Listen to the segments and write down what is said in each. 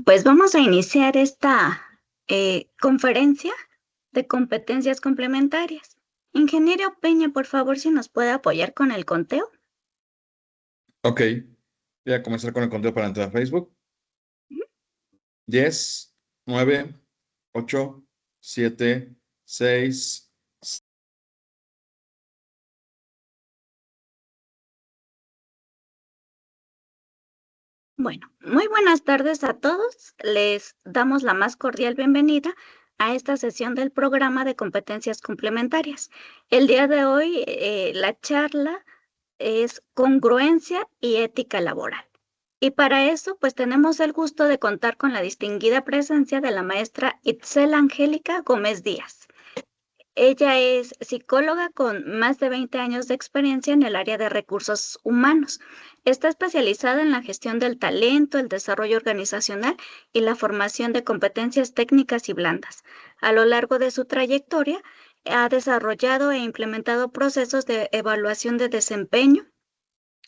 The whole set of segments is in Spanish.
Pues vamos a iniciar esta conferencia de competencias complementarias. Ingeniero Peña, por favor, si nos puede apoyar con el conteo. Ok, voy a comenzar con el conteo para entrar a Facebook. 10, 9, 8, 7, 6. Bueno, muy buenas tardes a todos. Les damos la más cordial bienvenida a esta sesión del programa de competencias complementarias. El día de hoy, la charla es congruencia y ética laboral. Y para eso, pues tenemos el gusto de contar con la distinguida presencia de la maestra Itzel Angélica Gómez Díaz. Ella es psicóloga con más de 20 años de experiencia en el área de recursos humanos. Está especializada en la gestión del talento, el desarrollo organizacional y la formación de competencias técnicas y blandas. A lo largo de su trayectoria, ha desarrollado e implementado procesos de evaluación de desempeño,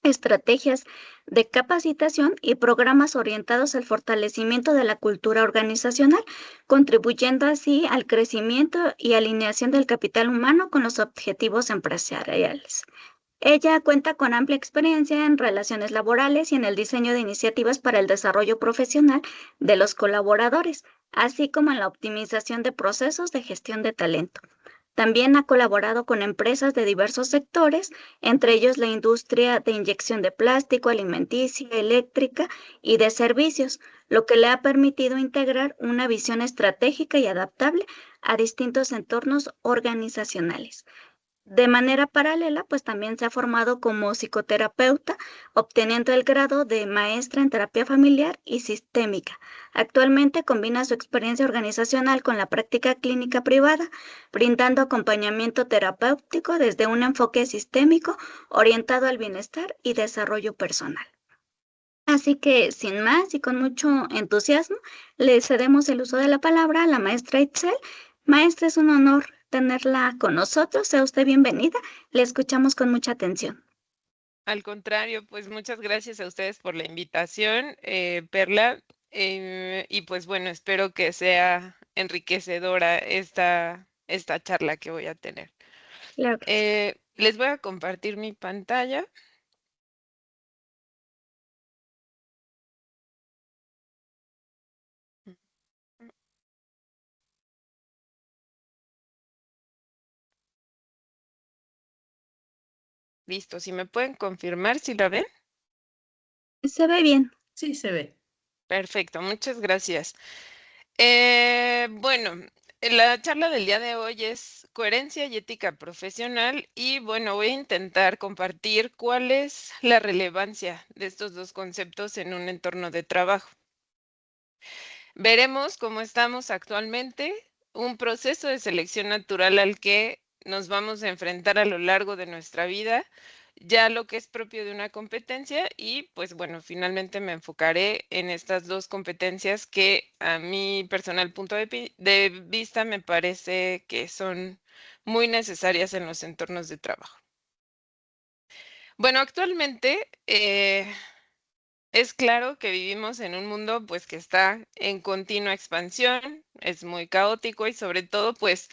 estrategias de capacitación y programas orientados al fortalecimiento de la cultura organizacional, contribuyendo así al crecimiento y alineación del capital humano con los objetivos empresariales. Ella cuenta con amplia experiencia en relaciones laborales y en el diseño de iniciativas para el desarrollo profesional de los colaboradores, así como en la optimización de procesos de gestión de talento. También ha colaborado con empresas de diversos sectores, entre ellos la industria de inyección de plástico, alimenticia, eléctrica y de servicios, lo que le ha permitido integrar una visión estratégica y adaptable a distintos entornos organizacionales. De manera paralela, pues también se ha formado como psicoterapeuta, obteniendo el grado de maestra en terapia familiar y sistémica. Actualmente combina su experiencia organizacional con la práctica clínica privada, brindando acompañamiento terapéutico desde un enfoque sistémico orientado al bienestar y desarrollo personal. Así que, sin más y con mucho entusiasmo, le cedemos el uso de la palabra a la maestra Itzel. Maestra, es un honor tenerla con nosotros. Sea usted bienvenida. Le escuchamos con mucha atención. Al contrario, pues muchas gracias a ustedes por la invitación, Perla. Y pues bueno, espero que sea enriquecedora esta charla que voy a tener. Claro que sí. Les voy a compartir mi pantalla. Listo, si me pueden confirmar si la ven. Se ve bien. Sí, se ve. Perfecto, muchas gracias. Bueno, la charla del día de hoy es coherencia y ética profesional y bueno, voy a intentar compartir cuál es la relevancia de estos dos conceptos en un entorno de trabajo. Veremos cómo estamos actualmente, un proceso de selección natural al que nos vamos a enfrentar a lo largo de nuestra vida, ya lo que es propio de una competencia y pues bueno, finalmente me enfocaré en estas dos competencias que a mi personal punto de vista me parece que son muy necesarias en los entornos de trabajo. Bueno, actualmente es claro que vivimos en un mundo pues que está en continua expansión, es muy caótico y sobre todo pues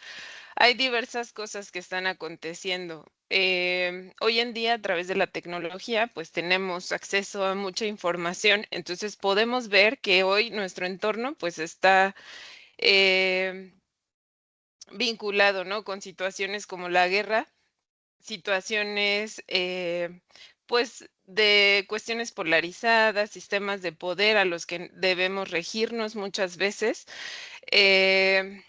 hay diversas cosas que están aconteciendo. Hoy en día a través de la tecnología pues tenemos acceso a mucha información, entonces podemos ver que hoy nuestro entorno pues está eh, vinculado, ¿no? Con situaciones como la guerra, situaciones pues de cuestiones polarizadas, sistemas de poder a los que debemos regirnos muchas veces. Eh,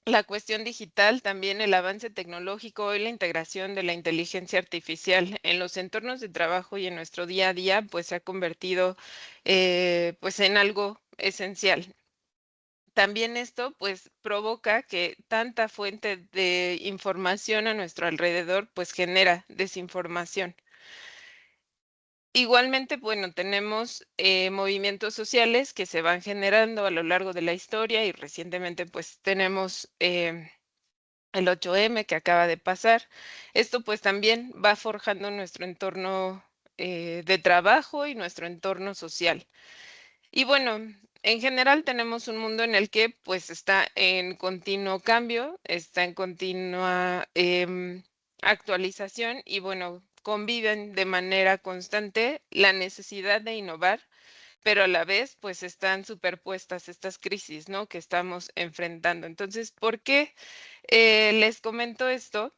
la cuestión digital, también el avance tecnológico y la integración de la inteligencia artificial en los entornos de trabajo y en nuestro día a día, pues se ha convertido pues en algo esencial. También esto pues provoca que tanta fuente de información a nuestro alrededor pues genera desinformación. Igualmente, bueno, tenemos movimientos sociales que se van generando a lo largo de la historia y recientemente pues tenemos el 8M que acaba de pasar. Esto pues también va forjando nuestro entorno de trabajo y nuestro entorno social. Y bueno, en general tenemos un mundo en el que pues está en continuo cambio, está en continua actualización y bueno, conviven de manera constante la necesidad de innovar, pero a la vez pues están superpuestas estas crisis, ¿no? Que estamos enfrentando. Entonces, ¿por qué les comento esto?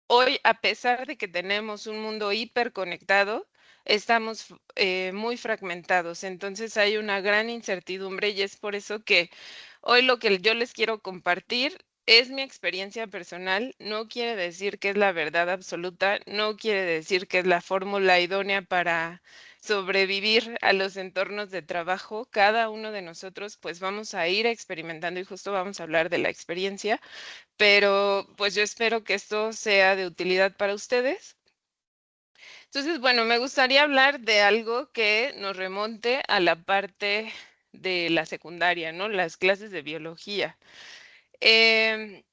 Hoy, a pesar de que tenemos un mundo hiperconectado, estamos muy fragmentados. Entonces hay una gran incertidumbre y es por eso que hoy lo que yo les quiero compartir es mi experiencia personal. No quiere decir que es la verdad absoluta, no quiere decir que es la fórmula idónea para sobrevivir a los entornos de trabajo. Cada uno de nosotros pues vamos a ir experimentando y justo vamos a hablar de la experiencia, pero pues yo espero que esto sea de utilidad para ustedes. Entonces, bueno, me gustaría hablar de algo que nos remonte a la parte de la secundaria, ¿no? Las clases de biología. Me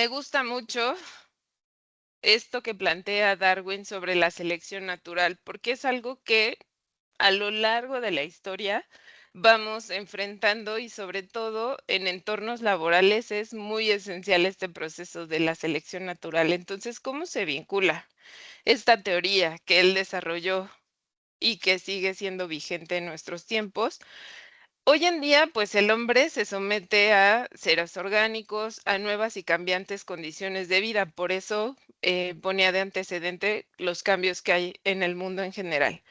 gusta mucho esto que plantea Darwin sobre la selección natural, porque es algo que a lo largo de la historia vamos enfrentando y sobre todo en entornos laborales es muy esencial este proceso de la selección natural. Entonces, ¿cómo se vincula esta teoría que él desarrolló y que sigue siendo vigente en nuestros tiempos? Hoy en día, pues el hombre se somete a seres orgánicos, a nuevas y cambiantes condiciones de vida. Por eso ponía de antecedente los cambios que hay en el mundo en general.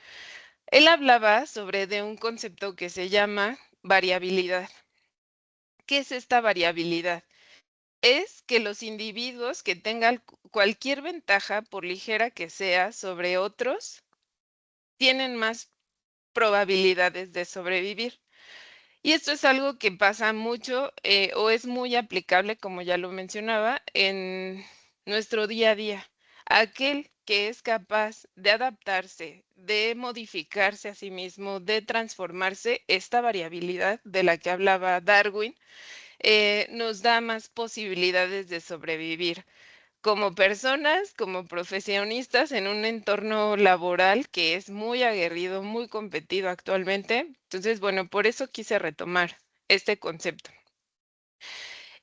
Él hablaba sobre de un concepto que se llama variabilidad. ¿Qué es esta variabilidad? Es que los individuos que tengan cualquier ventaja, por ligera que sea, sobre otros, tienen más probabilidades de sobrevivir. Y esto es algo que pasa mucho o es muy aplicable, como ya lo mencionaba, en nuestro día a día. Aquel que es capaz de adaptarse, de modificarse a sí mismo, de transformarse, esta variabilidad de la que hablaba Darwin, nos da más posibilidades de sobrevivir como personas, como profesionistas en un entorno laboral que es muy aguerrido, muy competido actualmente. Entonces, bueno, por eso quise retomar este concepto.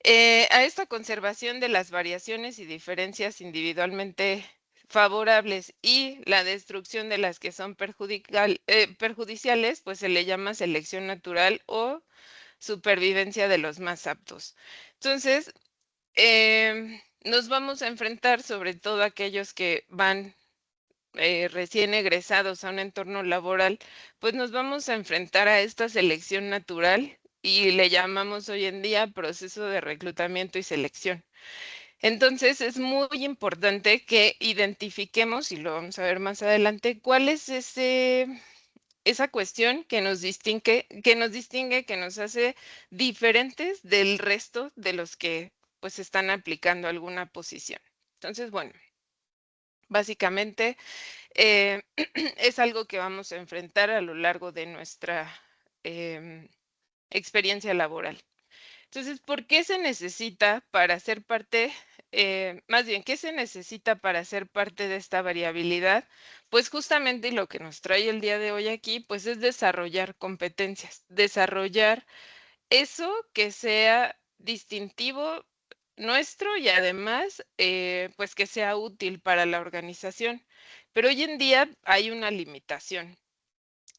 A esta conservación de las variaciones y diferencias individualmente favorables y la destrucción de las que son perjudiciales, pues se le llama selección natural o supervivencia de los más aptos. Entonces, nos vamos a enfrentar, sobre todo aquellos que van recién egresados a un entorno laboral, pues nos vamos a enfrentar a esta selección natural y le llamamos hoy en día proceso de reclutamiento y selección. Entonces es muy importante que identifiquemos, y lo vamos a ver más adelante, cuál es esa cuestión que nos hace diferentes del resto de los que pues están aplicando alguna posición. Entonces, bueno, básicamente es algo que vamos a enfrentar a lo largo de nuestra experiencia laboral. Entonces, ¿por qué se necesita para ser parte, más bien, qué se necesita para ser parte de esta variabilidad? Pues justamente lo que nos trae el día de hoy aquí, pues es desarrollar competencias, desarrollar eso que sea distintivo nuestro y además, pues que sea útil para la organización. Pero hoy en día hay una limitación.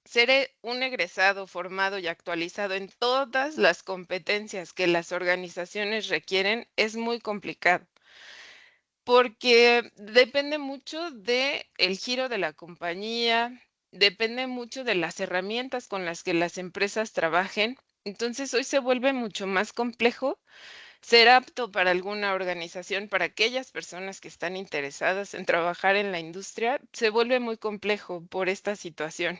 Ser un egresado formado y actualizado en todas las competencias que las organizaciones requieren es muy complicado, porque depende mucho del giro de la compañía, depende mucho de las herramientas con las que las empresas trabajen. Entonces, hoy se vuelve mucho más complejo ser apto para alguna organización, para aquellas personas que están interesadas en trabajar en la industria, se vuelve muy complejo por esta situación,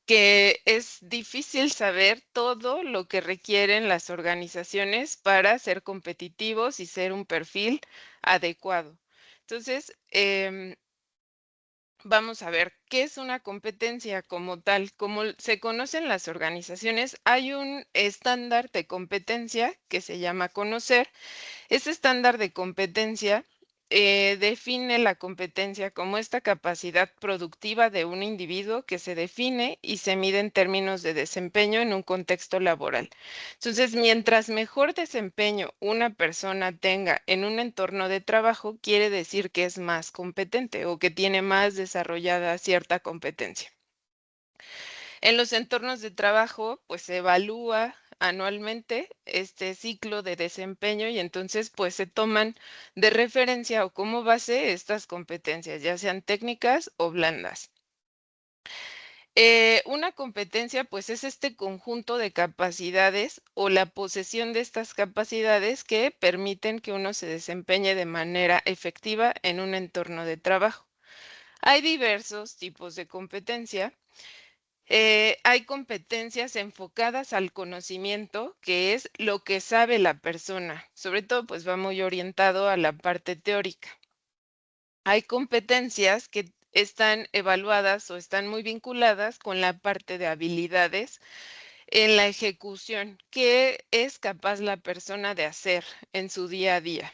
que es difícil saber todo lo que requieren las organizaciones para ser competitivos y ser un perfil adecuado. Entonces, vamos a ver qué es una competencia como tal. Como se conocen las organizaciones, hay un estándar de competencia que se llama conocer. Ese estándar de competencia define la competencia como esta capacidad productiva de un individuo que se define y se mide en términos de desempeño en un contexto laboral. Entonces, mientras mejor desempeño una persona tenga en un entorno de trabajo, quiere decir que es más competente o que tiene más desarrollada cierta competencia. En los entornos de trabajo, pues se evalúa anualmente este ciclo de desempeño y entonces pues se toman de referencia o como base estas competencias, ya sean técnicas o blandas. Una competencia pues es este conjunto de capacidades o la posesión de estas capacidades que permiten que uno se desempeñe de manera efectiva en un entorno de trabajo. Hay diversos tipos de competencia. Hay competencias enfocadas al conocimiento, que es lo que sabe la persona. Sobre todo, pues va muy orientado a la parte teórica. Hay competencias que están evaluadas o están muy vinculadas con la parte de habilidades en la ejecución, que es capaz la persona de hacer en su día a día.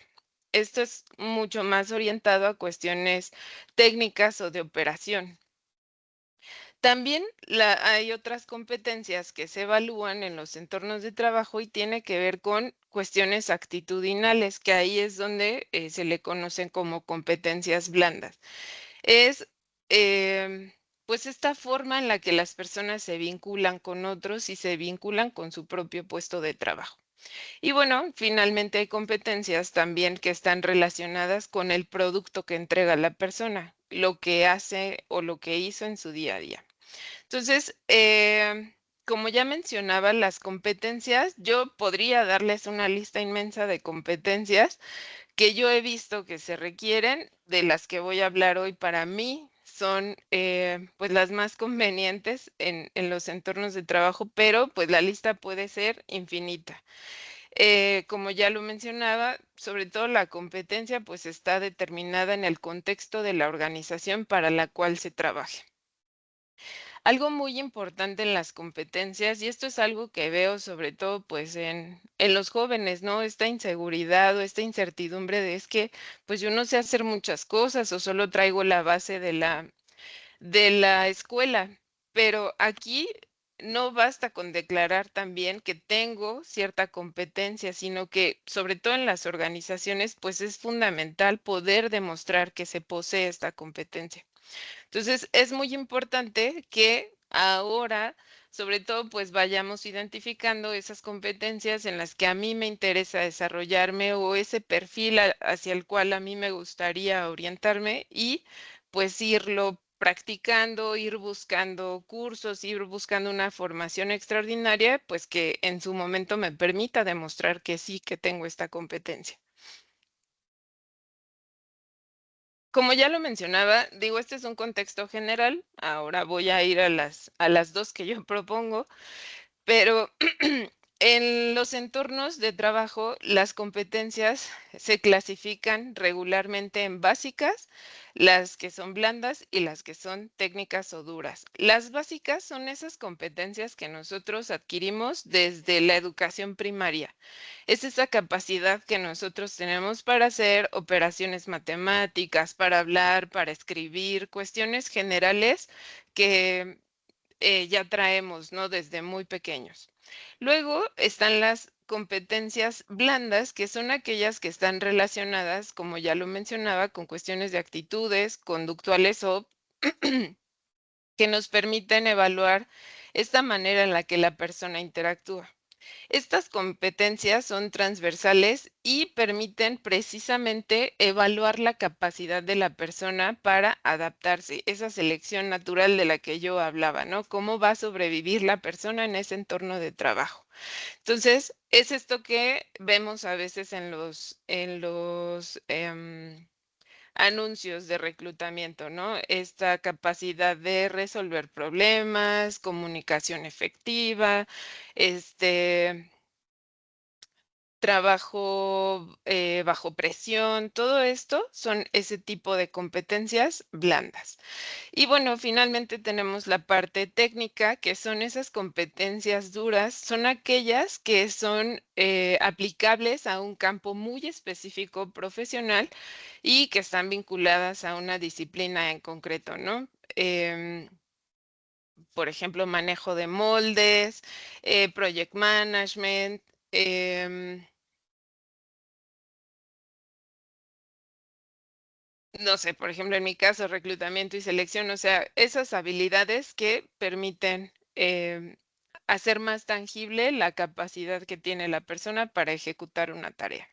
Esto es mucho más orientado a cuestiones técnicas o de operación. También hay otras competencias que se evalúan en los entornos de trabajo y tiene que ver con cuestiones actitudinales, que ahí es donde se le conocen como competencias blandas. Es pues esta forma en la que las personas se vinculan con otros y se vinculan con su propio puesto de trabajo. Y bueno, finalmente hay competencias también que están relacionadas con el producto que entrega la persona, lo que hace o lo que hizo en su día a día. Entonces, como ya mencionaba, las competencias, yo podría darles una lista inmensa de competencias que yo he visto que se requieren, de las que voy a hablar hoy para mí son pues las más convenientes en los entornos de trabajo, pero pues la lista puede ser infinita. Como ya lo mencionaba, sobre todo la competencia pues está determinada en el contexto de la organización para la cual se trabaje. Algo muy importante en las competencias, y esto es algo que veo sobre todo pues en los jóvenes, ¿no? Esta inseguridad o esta incertidumbre de es que pues yo no sé hacer muchas cosas o solo traigo la base de la escuela, pero aquí no basta con declarar también que tengo cierta competencia, sino que sobre todo en las organizaciones pues es fundamental poder demostrar que se posee esta competencia. Entonces, es muy importante que ahora, sobre todo, pues vayamos identificando esas competencias en las que a mí me interesa desarrollarme o ese perfil hacia el cual a mí me gustaría orientarme y pues irlo practicando, ir buscando cursos, ir buscando una formación extraordinaria, pues que en su momento me permita demostrar que sí que tengo esta competencia. Como ya lo mencionaba, digo, este es un contexto general. Ahora voy a ir a las dos que yo propongo, pero en los entornos de trabajo, las competencias se clasifican regularmente en básicas, las que son blandas y las que son técnicas o duras. Las básicas son esas competencias que nosotros adquirimos desde la educación primaria. Es esa capacidad que nosotros tenemos para hacer operaciones matemáticas, para hablar, para escribir, cuestiones generales que ya traemos, ¿no? Desde muy pequeños. Luego están las competencias blandas, que son aquellas que están relacionadas, como ya lo mencionaba, con cuestiones de actitudes conductuales o que nos permiten evaluar esta manera en la que la persona interactúa. Estas competencias son transversales y permiten precisamente evaluar la capacidad de la persona para adaptarse, esa selección natural de la que yo hablaba, ¿no? ¿Cómo va a sobrevivir la persona en ese entorno de trabajo? Entonces, es esto que vemos a veces en los anuncios de reclutamiento, ¿no? Esta capacidad de resolver problemas, comunicación efectiva, este trabajo bajo presión, todo esto son ese tipo de competencias blandas. Y bueno, finalmente tenemos la parte técnica, que son esas competencias duras, son aquellas que son aplicables a un campo muy específico profesional y que están vinculadas a una disciplina en concreto, ¿no? Por ejemplo, manejo de moldes, project management, no sé, por ejemplo, en mi caso, reclutamiento y selección, o sea, esas habilidades que permiten hacer más tangible la capacidad que tiene la persona para ejecutar una tarea.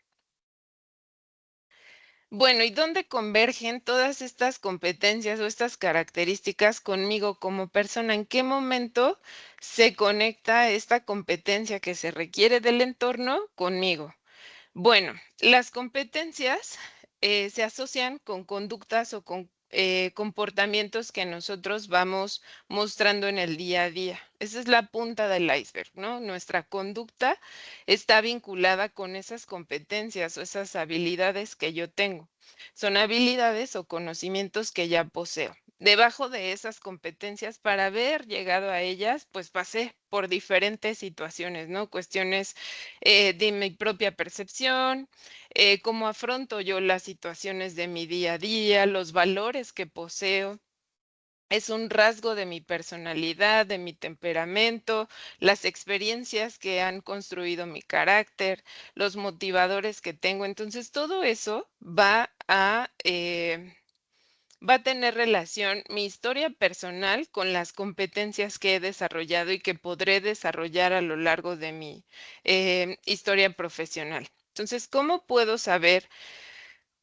Bueno, ¿y dónde convergen todas estas competencias o estas características conmigo como persona? ¿En qué momento se conecta esta competencia que se requiere del entorno conmigo? Bueno, las competencias se asocian con conductas o con comportamientos que nosotros vamos mostrando en el día a día. Esa es la punta del iceberg, ¿no? Nuestra conducta está vinculada con esas competencias o esas habilidades que yo tengo. Son habilidades o conocimientos que ya poseo. Debajo de esas competencias, para haber llegado a ellas, pues pasé por diferentes situaciones, ¿no? Cuestiones de mi propia percepción, cómo afronto yo las situaciones de mi día a día, los valores que poseo. Es un rasgo de mi personalidad, de mi temperamento, las experiencias que han construido mi carácter, los motivadores que tengo. Entonces, todo eso va a tener relación mi historia personal con las competencias que he desarrollado y que podré desarrollar a lo largo de mi historia profesional. Entonces, ¿cómo puedo saber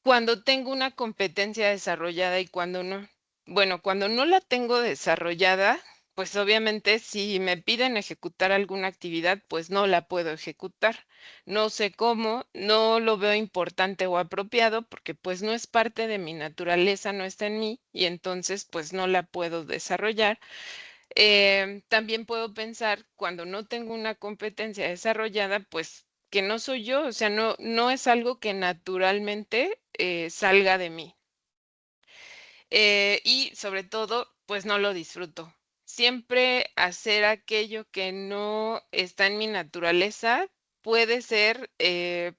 cuando tengo una competencia desarrollada y cuando no? Bueno, cuando no la tengo desarrollada, pues obviamente si me piden ejecutar alguna actividad, pues no la puedo ejecutar. No sé cómo, no lo veo importante o apropiado porque pues no es parte de mi naturaleza, no está en mí y entonces pues no la puedo desarrollar. También puedo pensar cuando no tengo una competencia desarrollada, pues que no soy yo, o sea, no es algo que naturalmente salga de mí. Y sobre todo, pues no lo disfruto. Siempre hacer aquello que no está en mi naturaleza puede ser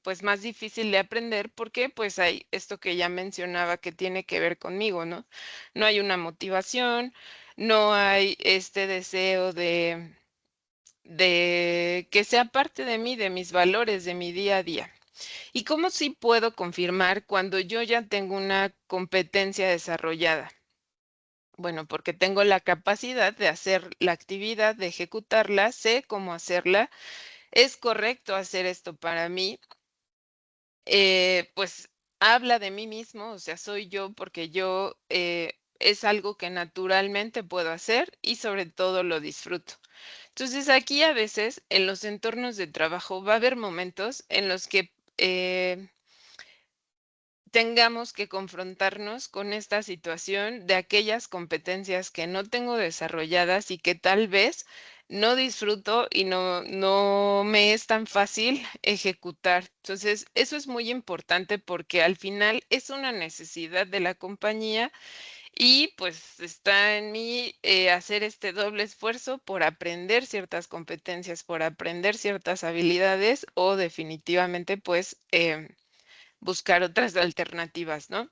pues más difícil de aprender porque pues hay esto que ya mencionaba que tiene que ver conmigo, ¿no? No hay una motivación, no hay este deseo de que sea parte de mí, de mis valores, de mi día a día. ¿Y cómo sí puedo confirmar cuando yo ya tengo una competencia desarrollada? Bueno, porque tengo la capacidad de hacer la actividad, de ejecutarla, sé cómo hacerla, es correcto hacer esto para mí, pues habla de mí mismo, o sea, soy yo porque yo es algo que naturalmente puedo hacer y sobre todo lo disfruto. Entonces aquí a veces en los entornos de trabajo va a haber momentos en los que tengamos que confrontarnos con esta situación de aquellas competencias que no tengo desarrolladas y que tal vez no disfruto y no me es tan fácil ejecutar. Entonces, eso es muy importante porque al final es una necesidad de la compañía y pues está en mí hacer este doble esfuerzo por aprender ciertas competencias, por aprender ciertas habilidades o definitivamente pues buscar otras alternativas, ¿no?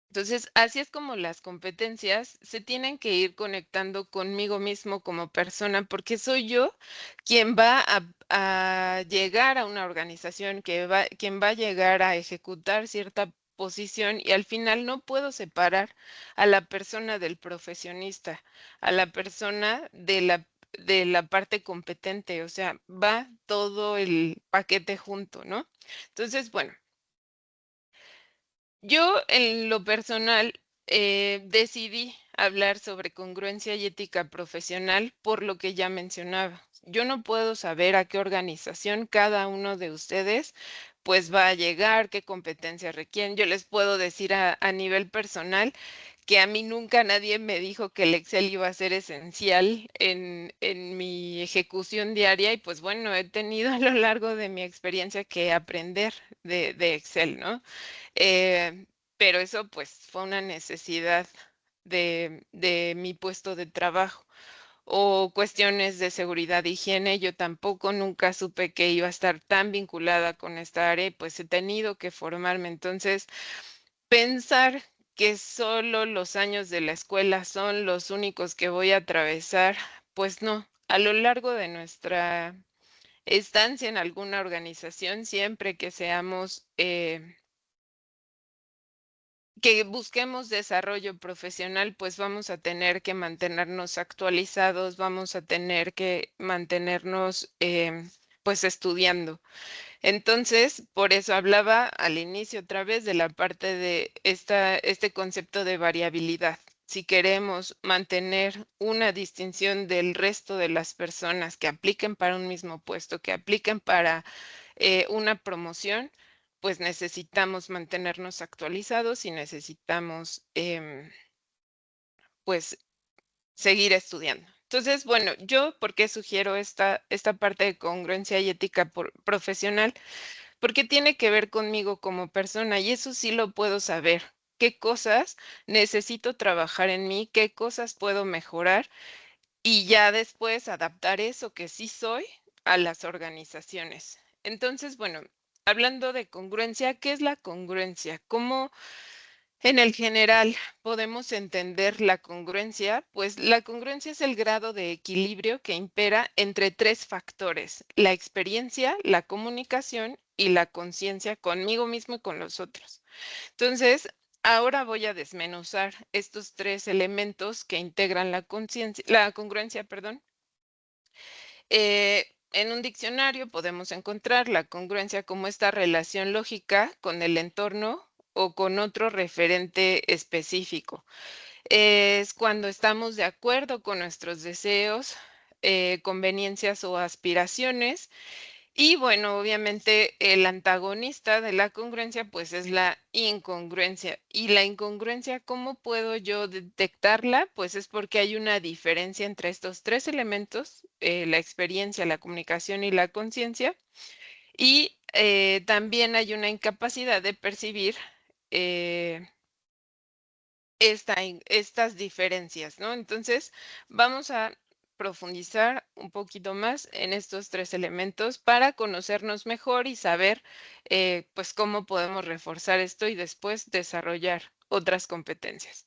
Entonces, así es como las competencias se tienen que ir conectando conmigo mismo como persona, porque soy yo quien va a llegar a una organización, quien va a llegar a ejecutar cierta posición y al final no puedo separar a la persona del profesionista, a la persona de la parte competente, o sea, va todo el paquete junto, ¿no? Entonces, bueno. Yo, en lo personal, decidí hablar sobre congruencia y ética profesional por lo que ya mencionaba. Yo no puedo saber a qué organización cada uno de ustedes pues va a llegar, qué competencias requieren. Yo les puedo decir a nivel personal que a mí nunca nadie me dijo que el Excel iba a ser esencial en mi ejecución diaria y pues bueno, he tenido a lo largo de mi experiencia que aprender de Excel, ¿no? Pero eso pues fue una necesidad de mi puesto de trabajo. O cuestiones de seguridad e higiene, yo tampoco nunca supe que iba a estar tan vinculada con esta área y pues he tenido que formarme. Entonces, pensar que solo los años de la escuela son los únicos que voy a atravesar, pues no. A lo largo de nuestra estancia en alguna organización, siempre que seamos que busquemos desarrollo profesional, pues vamos a tener que mantenernos actualizados, vamos a tener que mantenernos pues estudiando. Entonces, por eso hablaba al inicio otra vez de la parte de este concepto de variabilidad. Si queremos mantener una distinción del resto de las personas que apliquen para un mismo puesto, que apliquen para una promoción, pues necesitamos mantenernos actualizados y necesitamos pues seguir estudiando. Entonces, bueno, yo, ¿por qué sugiero esta parte de congruencia y ética profesional? Porque tiene que ver conmigo como persona y eso sí lo puedo saber. ¿Qué cosas necesito trabajar en mí? ¿Qué cosas puedo mejorar? Y ya después adaptar eso que sí soy a las organizaciones. Entonces, bueno, hablando de congruencia, ¿qué es la congruencia? ¿Cómo en el general podemos entender la congruencia? Pues la congruencia es el grado de equilibrio que impera entre tres factores: la experiencia, la comunicación y la conciencia conmigo mismo y con los otros. Entonces, ahora voy a desmenuzar estos tres elementos que integran la congruencia, perdón. En un diccionario podemos encontrar la congruencia como esta relación lógica con el entorno o con otro referente específico. Es cuando estamos de acuerdo con nuestros deseos, conveniencias o aspiraciones. Y bueno, obviamente el antagonista de la congruencia, pues es la incongruencia. Y la incongruencia, ¿cómo puedo yo detectarla? Pues es porque hay una diferencia entre estos tres elementos: la experiencia, la comunicación y la conciencia. Y también hay una incapacidad de percibir eh, estas diferencias, ¿no? Entonces, vamos a profundizar un poquito más en estos tres elementos para conocernos mejor y saber, pues, cómo podemos reforzar esto y después desarrollar otras competencias.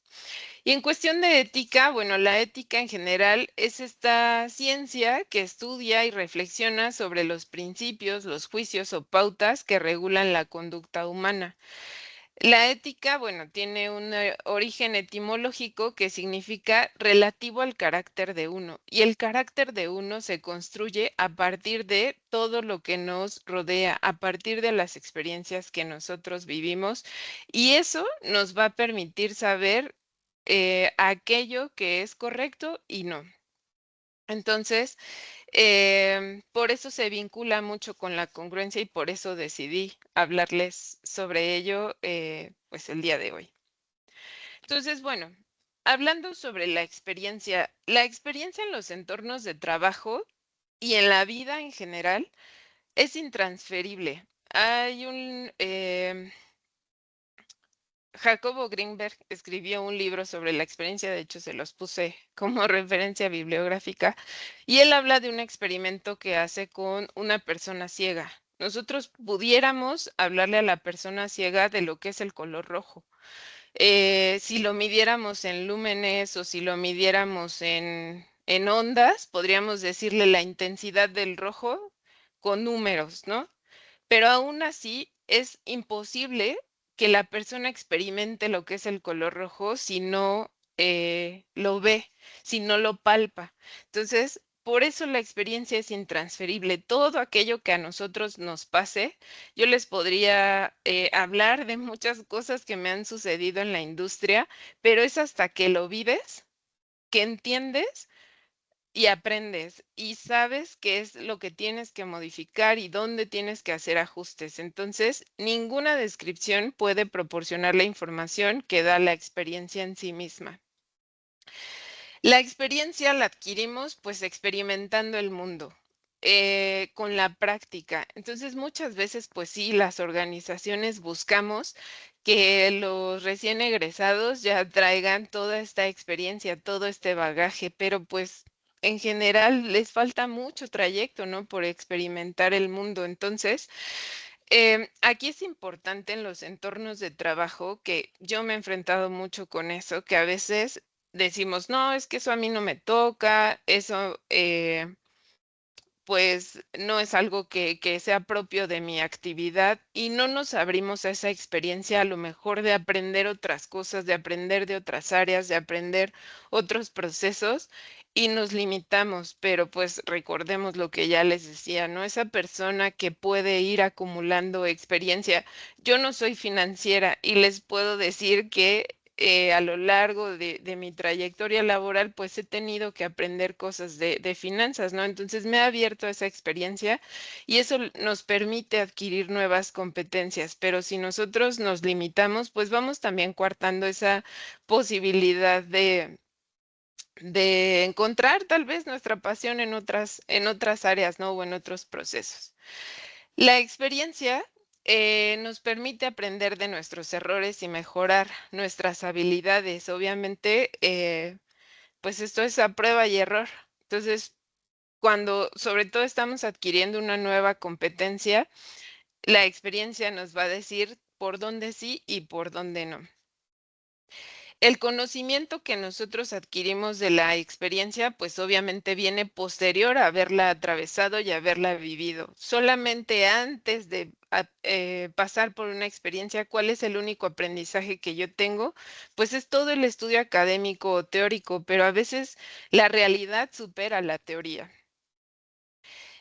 Y en cuestión de ética, bueno, la ética en general es esta ciencia que estudia y reflexiona sobre los principios, los juicios o pautas que regulan la conducta humana. La ética, bueno, tiene un origen etimológico que significa relativo al carácter de uno, y el carácter de uno se construye a partir de todo lo que nos rodea, a partir de las experiencias que nosotros vivimos, y eso nos va a permitir saber aquello que es correcto y no. Entonces, por eso se vincula mucho con la congruencia y por eso decidí hablarles sobre ello, pues el día de hoy. Entonces, bueno, hablando sobre la experiencia en los entornos de trabajo y en la vida en general es intransferible. Hay Jacobo Greenberg escribió un libro sobre la experiencia, de hecho se los puse como referencia bibliográfica, y él habla de un experimento que hace con una persona ciega. Nosotros pudiéramos hablarle a la persona ciega de lo que es el color rojo. Si lo midiéramos en lúmenes o si lo midiéramos en ondas, podríamos decirle la intensidad del rojo con números, ¿no? Pero aún así es imposible que la persona experimente lo que es el color rojo si no lo ve, si no lo palpa. Entonces, por eso la experiencia es intransferible. Todo aquello que a nosotros nos pase, yo les podría hablar de muchas cosas que me han sucedido en la industria, pero es hasta que lo vives, que entiendes y aprendes y sabes qué es lo que tienes que modificar y dónde tienes que hacer ajustes. Entonces, ninguna descripción puede proporcionar la información que da la experiencia en sí misma. La experiencia la adquirimos pues experimentando el mundo, con la práctica. Entonces, muchas veces, pues sí, las organizaciones buscamos que los recién egresados ya traigan toda esta experiencia, todo este bagaje, pero pues en general les falta mucho trayecto, ¿no? Por experimentar el mundo. Entonces, aquí es importante en los entornos de trabajo, que yo me he enfrentado mucho con eso, que a veces decimos, no, es que eso a mí no me toca, eso pues no es algo que sea propio de mi actividad y no nos abrimos a esa experiencia a lo mejor de aprender otras cosas, de aprender de otras áreas, de aprender otros procesos y nos limitamos, pero pues recordemos lo que ya les decía, ¿no? Esa persona que puede ir acumulando experiencia. Yo no soy financiera y les puedo decir que a lo largo de mi trayectoria laboral, pues he tenido que aprender cosas de finanzas, ¿no? Entonces me ha abierto esa experiencia y eso nos permite adquirir nuevas competencias, pero si nosotros nos limitamos, pues vamos también coartando esa posibilidad de encontrar tal vez nuestra pasión en otras áreas, ¿no? O en otros procesos. La experiencia nos permite aprender de nuestros errores y mejorar nuestras habilidades. Obviamente, pues esto es a prueba y error. Entonces, cuando sobre todo estamos adquiriendo una nueva competencia, la experiencia nos va a decir por dónde sí y por dónde no. El conocimiento que nosotros adquirimos de la experiencia, pues obviamente viene posterior a haberla atravesado y haberla vivido. Solamente antes de pasar por una experiencia, ¿cuál es el único aprendizaje que yo tengo? Pues es todo el estudio académico o teórico, pero a veces la realidad supera la teoría.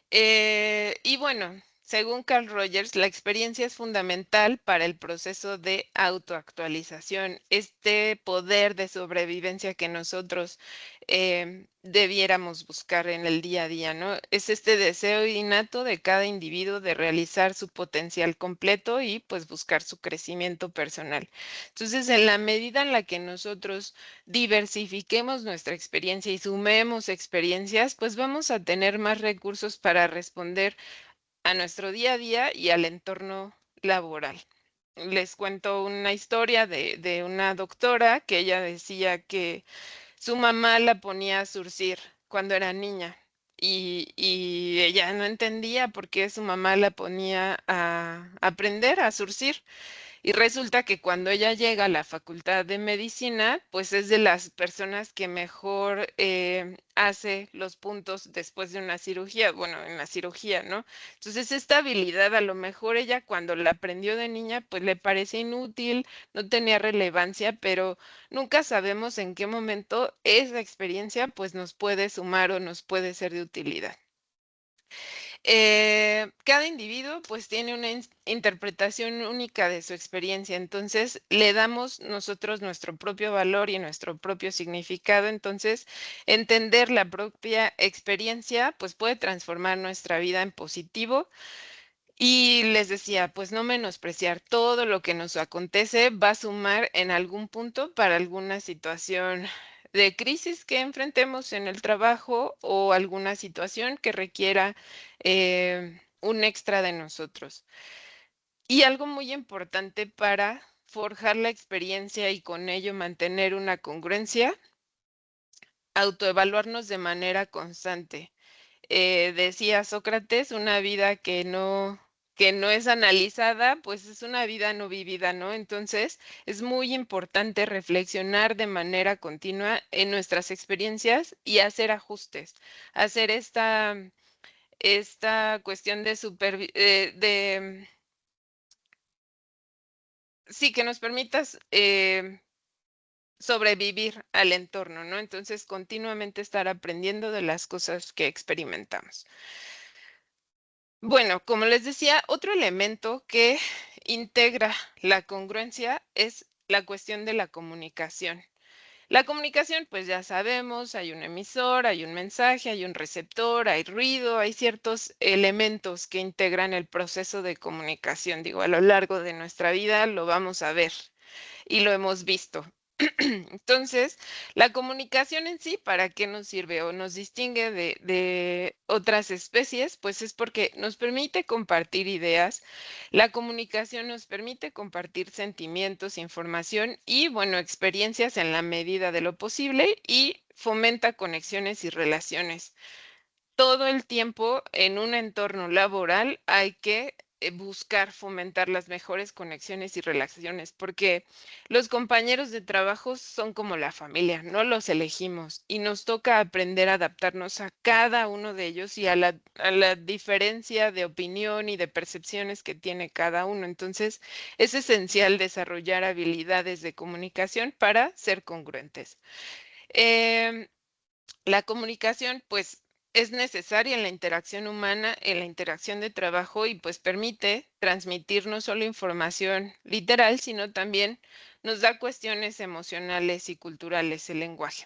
Y bueno, según Carl Rogers, la experiencia es fundamental para el proceso de autoactualización, este poder de sobrevivencia que nosotros debiéramos buscar en el día a día, ¿no? Es este deseo innato de cada individuo de realizar su potencial completo y pues buscar su crecimiento personal. Entonces, en la medida en la que nosotros diversifiquemos nuestra experiencia y sumemos experiencias, pues vamos a tener más recursos para responder a nuestro día a día y al entorno laboral. Les cuento una historia de una doctora que ella decía que su mamá la ponía a surcir cuando era niña y ella no entendía por qué su mamá la ponía a aprender a surcir. Y resulta que cuando ella llega a la facultad de medicina, pues es de las personas que mejor hace los puntos después de una cirugía, bueno, en la cirugía, ¿no? Entonces, esta habilidad a lo mejor ella cuando la aprendió de niña, pues le parece inútil, no tenía relevancia, pero nunca sabemos en qué momento esa experiencia pues nos puede sumar o nos puede ser de utilidad. Cada individuo pues tiene una interpretación única de su experiencia, entonces le damos nosotros nuestro propio valor y nuestro propio significado, entonces entender la propia experiencia pues puede transformar nuestra vida en positivo y les decía pues no menospreciar todo lo que nos acontece va a sumar en algún punto para alguna situación de crisis que enfrentemos en el trabajo o alguna situación que requiera un extra de nosotros. Y algo muy importante para forjar la experiencia y con ello mantener una congruencia, autoevaluarnos de manera constante. Decía Sócrates, una vida que no es analizada, pues es una vida no vivida, ¿no? Entonces, es muy importante reflexionar de manera continua en nuestras experiencias y hacer ajustes, hacer esta cuestión de sí, que nos permitas sobrevivir al entorno, ¿no? Entonces, continuamente estar aprendiendo de las cosas que experimentamos. Bueno, como les decía, otro elemento que integra la congruencia es la cuestión de la comunicación. La comunicación, pues ya sabemos, hay un emisor, hay un mensaje, hay un receptor, hay ruido, hay ciertos elementos que integran el proceso de comunicación. Digo, a lo largo de nuestra vida lo vamos a ver y lo hemos visto. Entonces, la comunicación en sí, ¿para qué nos sirve o nos distingue de otras especies? Pues es porque nos permite compartir ideas, la comunicación nos permite compartir sentimientos, información y, bueno, experiencias en la medida de lo posible y fomenta conexiones y relaciones. Todo el tiempo en un entorno laboral hay que buscar fomentar las mejores conexiones y relaciones, porque los compañeros de trabajo son como la familia, no los elegimos y nos toca aprender a adaptarnos a cada uno de ellos y a la diferencia de opinión y de percepciones que tiene cada uno. Entonces, es esencial desarrollar habilidades de comunicación para ser congruentes. Em, la comunicación, pues, es necesaria en la interacción humana, en la interacción de trabajo y pues permite transmitir no solo información literal, sino también nos da cuestiones emocionales y culturales el lenguaje.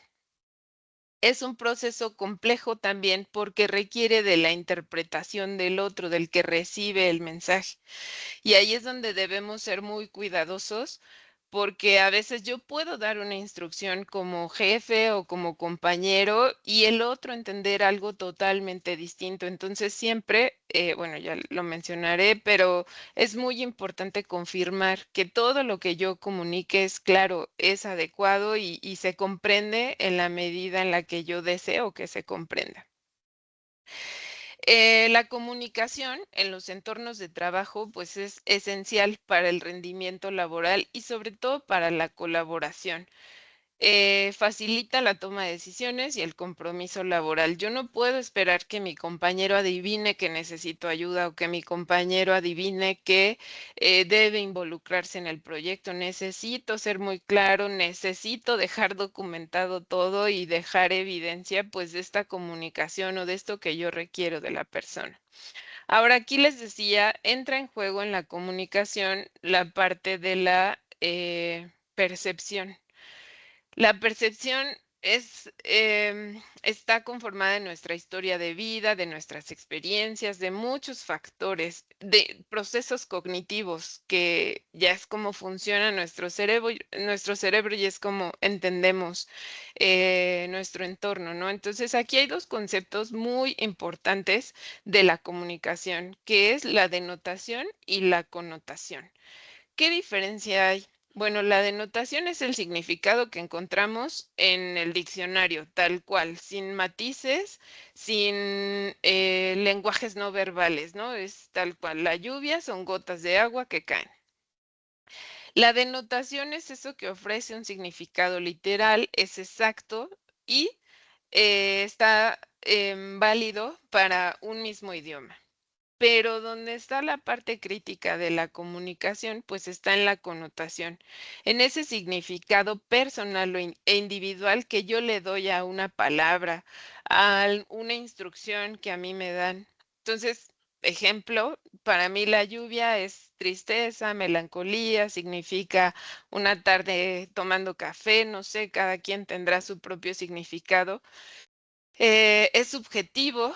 Es un proceso complejo también porque requiere de la interpretación del otro, del que recibe el mensaje. Y ahí es donde debemos ser muy cuidadosos, porque a veces yo puedo dar una instrucción como jefe o como compañero y el otro entender algo totalmente distinto. Entonces siempre, bueno, ya lo mencionaré, pero es muy importante confirmar que todo lo que yo comunique es claro, es adecuado y se comprende en la medida en la que yo deseo que se comprenda. La comunicación en los entornos de trabajo, pues es esencial para el rendimiento laboral y sobre todo para la colaboración. Facilita la toma de decisiones y el compromiso laboral. Yo no puedo esperar que mi compañero adivine que necesito ayuda o que mi compañero adivine que debe involucrarse en el proyecto. Necesito ser muy claro, necesito dejar documentado todo y dejar evidencia pues de esta comunicación o de esto que yo requiero de la persona. Ahora aquí les decía, entra en juego en la comunicación la parte de la percepción. La percepción está conformada en nuestra historia de vida, de nuestras experiencias, de muchos factores, de procesos cognitivos, que ya es como funciona nuestro cerebro y es como entendemos nuestro entorno, ¿no? Entonces aquí hay dos conceptos muy importantes de la comunicación, que es la denotación y la connotación. ¿Qué diferencia hay? Bueno, la denotación es el significado que encontramos en el diccionario, tal cual, sin matices, sin lenguajes no verbales, ¿no? Es tal cual. La lluvia son gotas de agua que caen. La denotación es eso que ofrece un significado literal, es exacto y está válido para un mismo idioma. Pero donde está la parte crítica de la comunicación, pues está en la connotación, en ese significado personal e individual que yo le doy a una palabra, a una instrucción que a mí me dan. Entonces, ejemplo, para mí la lluvia es tristeza, melancolía, significa una tarde tomando café, no sé, cada quien tendrá su propio significado. Es subjetivo,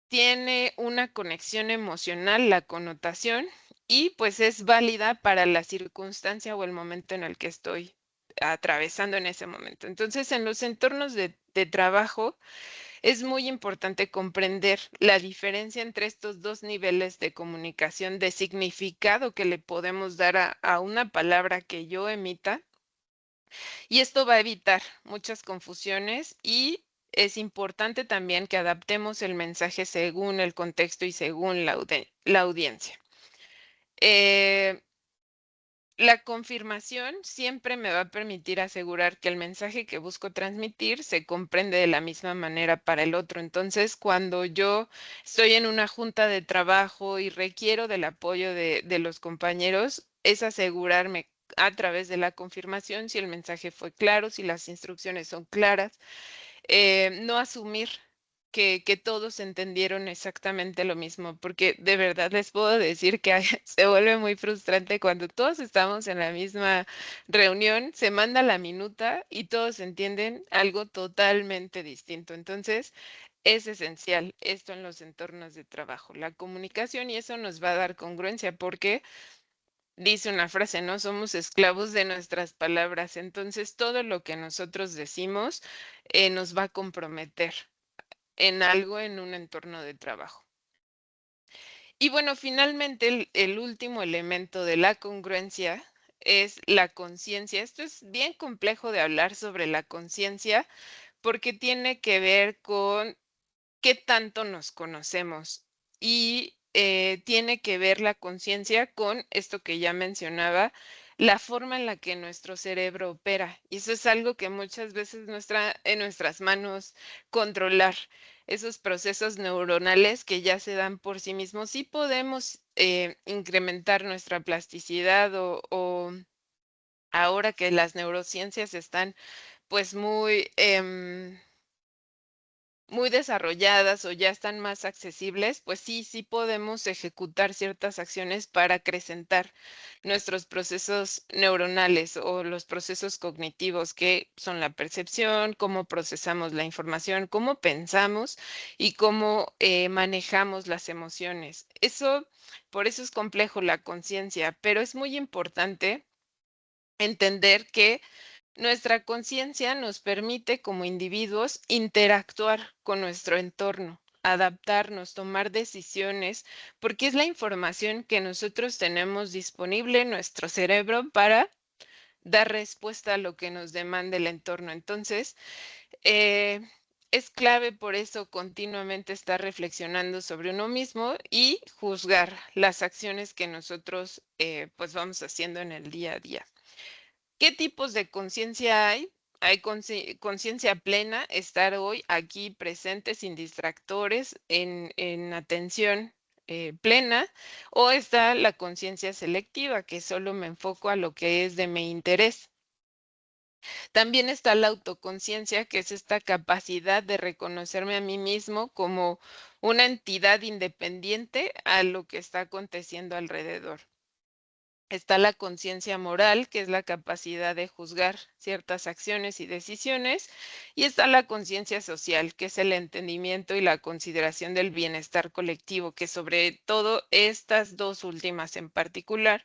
tiene una conexión emocional, la connotación, y pues es válida para la circunstancia o el momento en el que estoy atravesando en ese momento. Entonces, en los entornos de trabajo es muy importante comprender la diferencia entre estos dos niveles de comunicación, de significado que le podemos dar a una palabra que yo emita, y esto va a evitar muchas confusiones y es importante también que adaptemos el mensaje según el contexto y según la audiencia. Eh, la confirmación siempre me va a permitir asegurar que el mensaje que busco transmitir se comprende de la misma manera para el otro. Entonces, cuando yo estoy en una junta de trabajo y requiero del apoyo de los compañeros, es asegurarme a través de la confirmación si el mensaje fue claro, si las instrucciones son claras, no asumir que todos entendieron exactamente lo mismo, porque de verdad les puedo decir que se vuelve muy frustrante cuando todos estamos en la misma reunión, se manda la minuta y todos entienden algo totalmente distinto. Entonces, es esencial esto en los entornos de trabajo, la comunicación, y eso nos va a dar congruencia porque dice una frase, ¿no? Somos esclavos de nuestras palabras, entonces todo lo que nosotros decimos nos va a comprometer en algo en un entorno de trabajo. Y bueno, finalmente el último elemento de la congruencia es la conciencia. Esto es bien complejo de hablar sobre la conciencia porque tiene que ver con qué tanto nos conocemos y tiene que ver la conciencia con esto que ya mencionaba, la forma en la que nuestro cerebro opera. Y eso es algo que muchas veces no está en nuestras manos controlar. Esos procesos neuronales que ya se dan por sí mismos, sí podemos incrementar nuestra plasticidad o ahora que las neurociencias están pues muy desarrolladas o ya están más accesibles, pues sí podemos ejecutar ciertas acciones para acrecentar nuestros procesos neuronales o los procesos cognitivos que son la percepción, cómo procesamos la información, cómo pensamos y cómo manejamos las emociones. Por eso es complejo la conciencia, pero es muy importante entender que nuestra conciencia nos permite como individuos interactuar con nuestro entorno, adaptarnos, tomar decisiones, porque es la información que nosotros tenemos disponible en nuestro cerebro para dar respuesta a lo que nos demanda el entorno. Entonces, eh, es clave por eso continuamente estar reflexionando sobre uno mismo y juzgar las acciones que nosotros pues vamos haciendo en el día a día. ¿Qué tipos de conciencia hay? Hay conciencia plena, estar hoy aquí presente sin distractores, en atención plena, o está la conciencia selectiva, que solo me enfoco a lo que es de mi interés. También está la autoconciencia, que es esta capacidad de reconocerme a mí mismo como una entidad independiente a lo que está aconteciendo alrededor. Está la conciencia moral, que es la capacidad de juzgar ciertas acciones y decisiones, y está la conciencia social, que es el entendimiento y la consideración del bienestar colectivo, que sobre todo estas dos últimas en particular,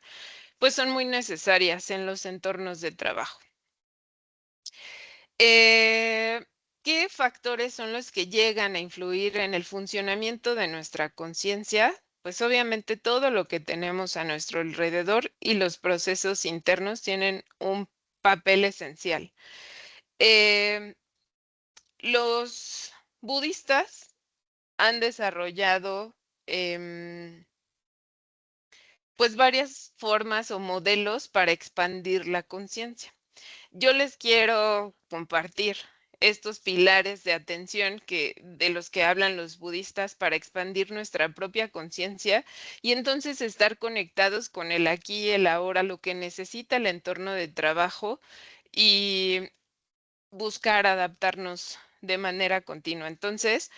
pues son muy necesarias en los entornos de trabajo. ¿Qué factores son los que llegan a influir en el funcionamiento de nuestra conciencia? Pues obviamente todo lo que tenemos a nuestro alrededor y los procesos internos tienen un papel esencial. Los budistas han desarrollado pues varias formas o modelos para expandir la conciencia. Yo les quiero compartir estos pilares de atención de los que hablan los budistas para expandir nuestra propia conciencia y entonces estar conectados con el aquí y el ahora, lo que necesita el entorno de trabajo y buscar adaptarnos de manera continua. Entonces,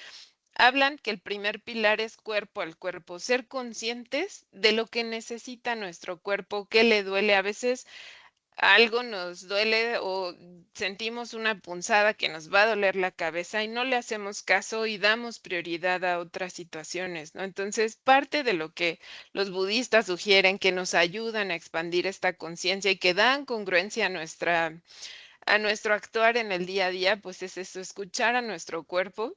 hablan que el primer pilar es cuerpo al cuerpo, ser conscientes de lo que necesita nuestro cuerpo, qué le duele. A veces algo nos duele o sentimos una punzada que nos va a doler la cabeza y no le hacemos caso y damos prioridad a otras situaciones, ¿no? Entonces, parte de lo que los budistas sugieren que nos ayudan a expandir esta conciencia y que dan congruencia a nuestro actuar en el día a día, pues es eso, escuchar a nuestro cuerpo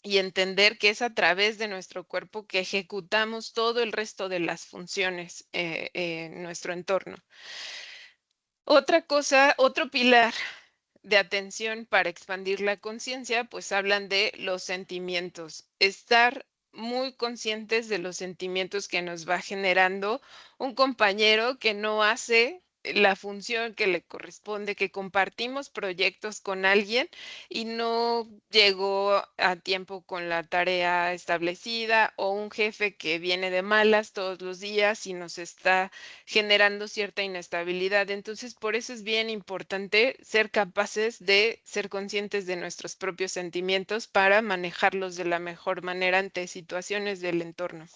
y entender que es a través de nuestro cuerpo que ejecutamos todo el resto de las funciones en nuestro entorno. Otra cosa, otro pilar de atención para expandir la conciencia, pues hablan de los sentimientos, estar muy conscientes de los sentimientos que nos va generando un compañero que no hace la función que le corresponde, que compartimos proyectos con alguien y no llegó a tiempo con la tarea establecida, o un jefe que viene de malas todos los días y nos está generando cierta inestabilidad. Entonces, por eso es bien importante ser capaces de ser conscientes de nuestros propios sentimientos para manejarlos de la mejor manera ante situaciones del entorno.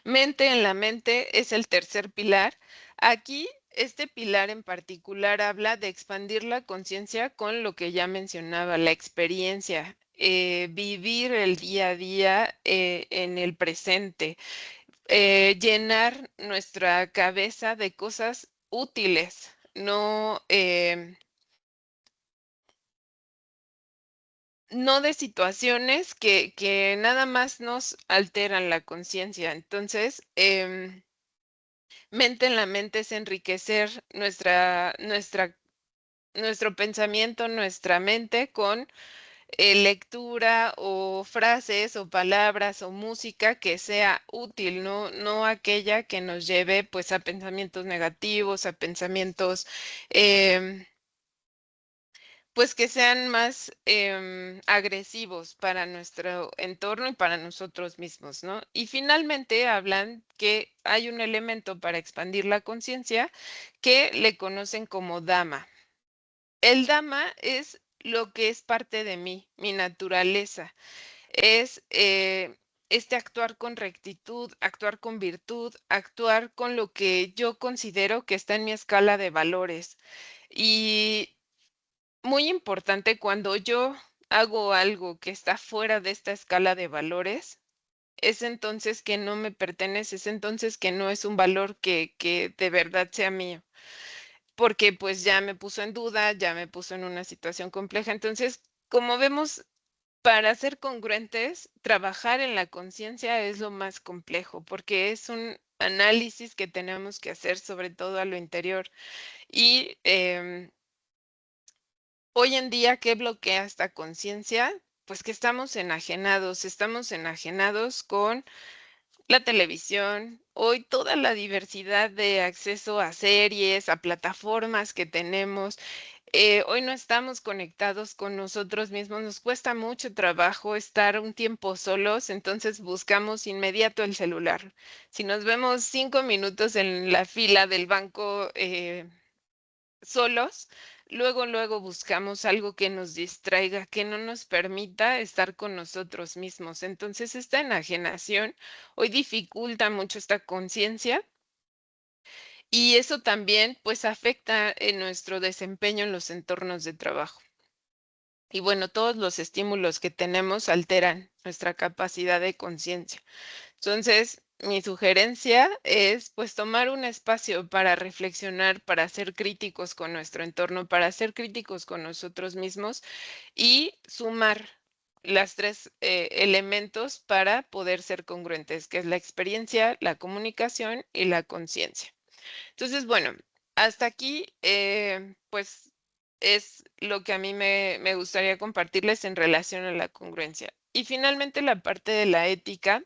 Mente en la mente es el tercer pilar. Aquí, este pilar en particular habla de expandir la conciencia con lo que ya mencionaba, la experiencia, vivir el día a día en el presente, llenar nuestra cabeza de cosas útiles, no de situaciones que nada más nos alteran la conciencia. Entonces, mente en la mente es enriquecer nuestro pensamiento, nuestra mente con lectura o frases o palabras o música que sea útil, no aquella que nos lleve pues a pensamientos negativos, a pensamientos pues que sean más agresivos para nuestro entorno y para nosotros mismos, ¿no? Y finalmente hablan que hay un elemento para expandir la conciencia que le conocen como Dhamma. El Dhamma es lo que es parte de mí, mi naturaleza. Es este actuar con rectitud, actuar con virtud, actuar con lo que yo considero que está en mi escala de valores. Y muy importante, cuando yo hago algo que está fuera de esta escala de valores, es entonces que no me pertenece, es entonces que no es un valor que de verdad sea mío, porque pues ya me puso en duda, ya me puso en una situación compleja. Entonces, como vemos, para ser congruentes, trabajar en la conciencia es lo más complejo, porque es un análisis que tenemos que hacer sobre todo a lo interior. Y hoy en día, ¿qué bloquea esta conciencia? Pues que estamos enajenados con la televisión, hoy toda la diversidad de acceso a series, a plataformas que tenemos. Hoy no estamos conectados con nosotros mismos, nos cuesta mucho trabajo estar un tiempo solos, entonces buscamos inmediato el celular. Si nos vemos 5 minutos en la fila del banco solos, luego buscamos algo que nos distraiga, que no nos permita estar con nosotros mismos. Entonces, esta enajenación hoy dificulta mucho esta conciencia, y eso también pues afecta en nuestro desempeño en los entornos de trabajo. Y bueno, todos los estímulos que tenemos alteran nuestra capacidad de conciencia. Entonces, mi sugerencia es pues tomar un espacio para reflexionar, para ser críticos con nuestro entorno, para ser críticos con nosotros mismos y sumar las tres elementos para poder ser congruentes, que es la experiencia, la comunicación y la conciencia. Entonces, bueno, hasta aquí pues es lo que a mí me gustaría compartirles en relación a la congruencia. Y finalmente la parte de la ética.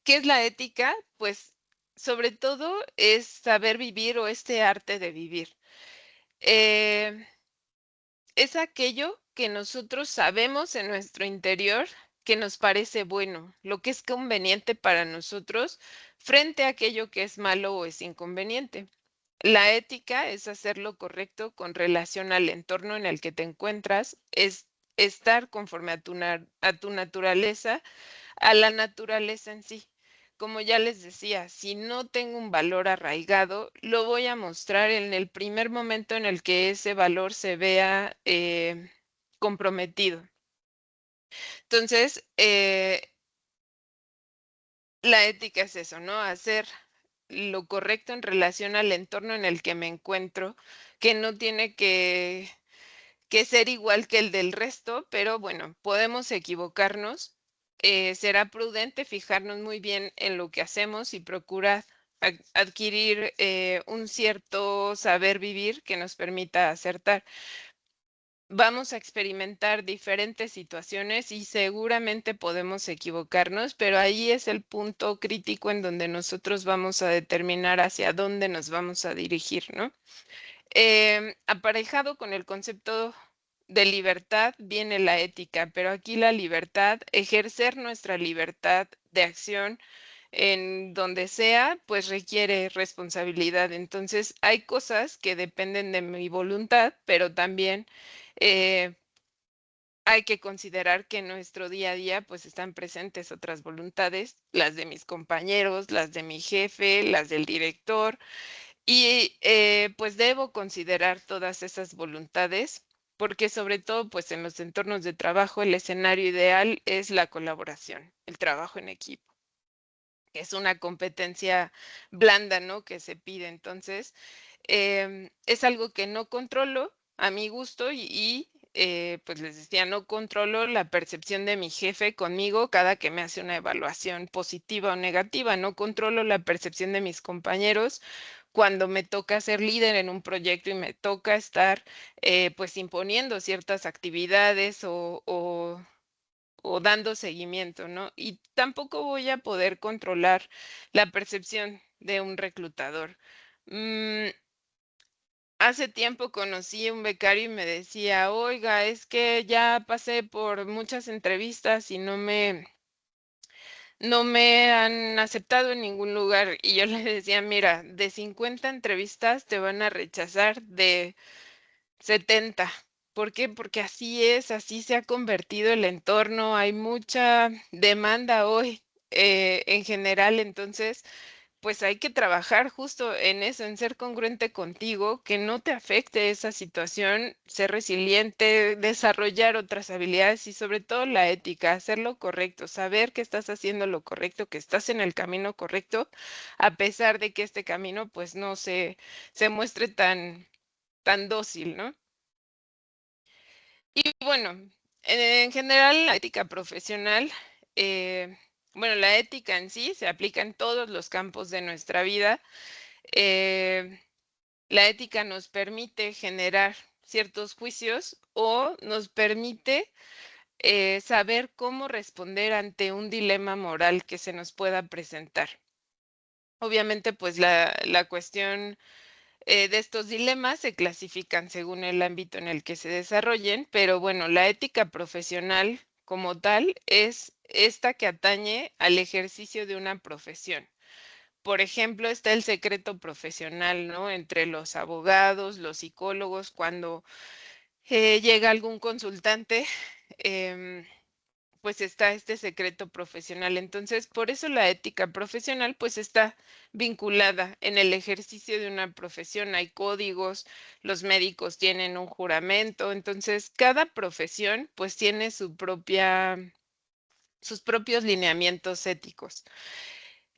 ¿Qué es la ética? Pues sobre todo es saber vivir, o este arte de vivir. Eh, es aquello que nosotros sabemos en nuestro interior que nos parece bueno, lo que es conveniente para nosotros frente a aquello que es malo o es inconveniente. La ética es hacer lo correcto con relación al entorno en el que te encuentras, es estar conforme a tu naturaleza, a la naturaleza en sí. Como ya les decía, si no tengo un valor arraigado, lo voy a mostrar en el primer momento en el que ese valor se vea comprometido. Entonces, la ética es eso, ¿no? Hacer lo correcto en relación al entorno en el que me encuentro, que no tiene que ser igual que el del resto, pero bueno, podemos equivocarnos. Será prudente fijarnos muy bien en lo que hacemos y procurar adquirir un cierto saber vivir que nos permita acertar. vamos a experimentar diferentes situaciones y seguramente podemos equivocarnos, pero ahí es el punto crítico en donde nosotros vamos a determinar hacia dónde nos vamos a dirigir, ¿no? Aparejado con el concepto de libertad viene la ética, pero aquí la libertad, ejercer nuestra libertad de acción en donde sea, pues requiere responsabilidad. Entonces, hay cosas que dependen de mi voluntad, pero también hay que considerar que en nuestro día a día, pues están presentes otras voluntades, las de mis compañeros, las de mi jefe, las del director, y pues debo considerar todas esas voluntades, porque sobre todo, pues en los entornos de trabajo, el escenario ideal es la colaboración, el trabajo en equipo, que es una competencia blanda, ¿no? Que se pide. Entonces, es algo que no controlo a mi gusto pues les decía, no controlo la percepción de mi jefe conmigo cada que me hace una evaluación positiva o negativa, no controlo la percepción de mis compañeros cuando me toca ser líder en un proyecto y me toca estar pues imponiendo ciertas actividades o dando seguimiento, ¿no? Y tampoco voy a poder controlar la percepción de un reclutador. Mm, Hace tiempo conocí a un becario y me decía, oiga, es que ya pasé por muchas entrevistas y no me han aceptado en ningún lugar. Y yo le decía, mira, de 50 entrevistas te van a rechazar de 70. ¿Por qué? Porque así es, así se ha convertido el entorno, hay mucha demanda hoy en general, entonces pues hay que trabajar justo en eso, en ser congruente contigo, que no te afecte esa situación, ser resiliente, desarrollar otras habilidades y sobre todo la ética, hacer lo correcto, saber que estás haciendo lo correcto, que estás en el camino correcto, a pesar de que este camino pues no se muestre tan dócil, ¿no? Y bueno, en general la ética profesional, bueno, la ética en sí se aplica en todos los campos de nuestra vida. Eh, la ética nos permite generar ciertos juicios o nos permite saber cómo responder ante un dilema moral que se nos pueda presentar. Obviamente, pues la cuestión de estos dilemas se clasifican según el ámbito en el que se desarrollen, pero bueno, la ética profesional como tal es esta que atañe al ejercicio de una profesión. Por ejemplo, está el secreto profesional, ¿no? Entre los abogados, los psicólogos, cuando llega algún consultante, em, pues está este secreto profesional. Entonces, por eso la ética profesional pues está vinculada en el ejercicio de una profesión. Hay códigos, los médicos tienen un juramento, entonces cada profesión pues tiene sus propios lineamientos éticos.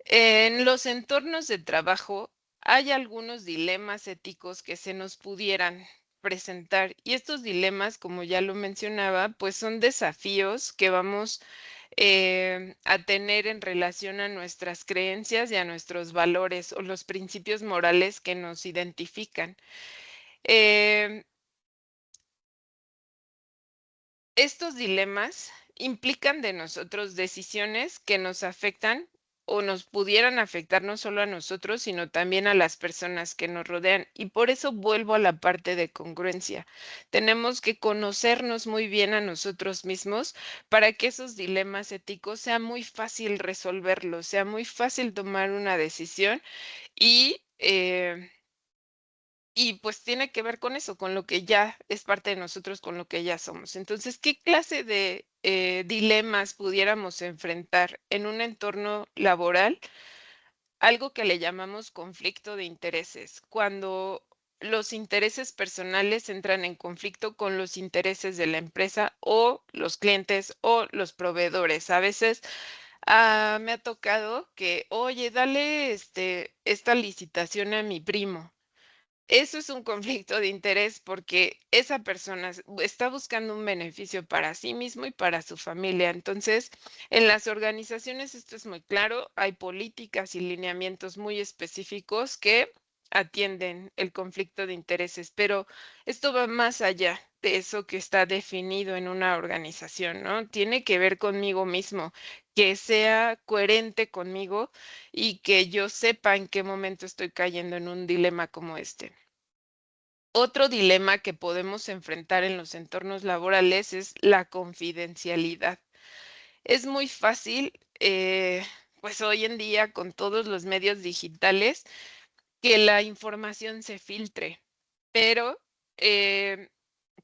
En los entornos de trabajo hay algunos dilemas éticos que se nos pudieran presentar y estos dilemas, como ya lo mencionaba, pues son desafíos que vamos a tener en relación a nuestras creencias y a nuestros valores o los principios morales que nos identifican. Em, Estos dilemas implican de nosotros decisiones que nos afectan o nos pudieran afectar no solo a nosotros, sino también a las personas que nos rodean. Y por eso vuelvo a la parte de congruencia. Tenemos que conocernos muy bien a nosotros mismos para que esos dilemas éticos sea muy fácil resolverlos, sea muy fácil tomar una decisión y pues tiene que ver con eso, con lo que ya es parte de nosotros, con lo que ya somos. Entonces, ¿qué clase de dilemas pudiéramos enfrentar en un entorno laboral? Algo que le llamamos conflicto de intereses, cuando los intereses personales entran en conflicto con los intereses de la empresa o los clientes o los proveedores. A veces me ha tocado que, oye, dale esta licitación a mi primo. Eso es un conflicto de interés porque esa persona está buscando un beneficio para sí mismo y para su familia. Entonces, en las organizaciones esto es muy claro, hay políticas y lineamientos muy específicos que atienden el conflicto de intereses, pero esto va más allá de eso que está definido en una organización, ¿no? Tiene que ver conmigo mismo, que sea coherente conmigo y que yo sepa en qué momento estoy cayendo en un dilema como este. Otro dilema que podemos enfrentar en los entornos laborales es la confidencialidad. Es muy fácil, pues hoy en día con todos los medios digitales, que la información se filtre, pero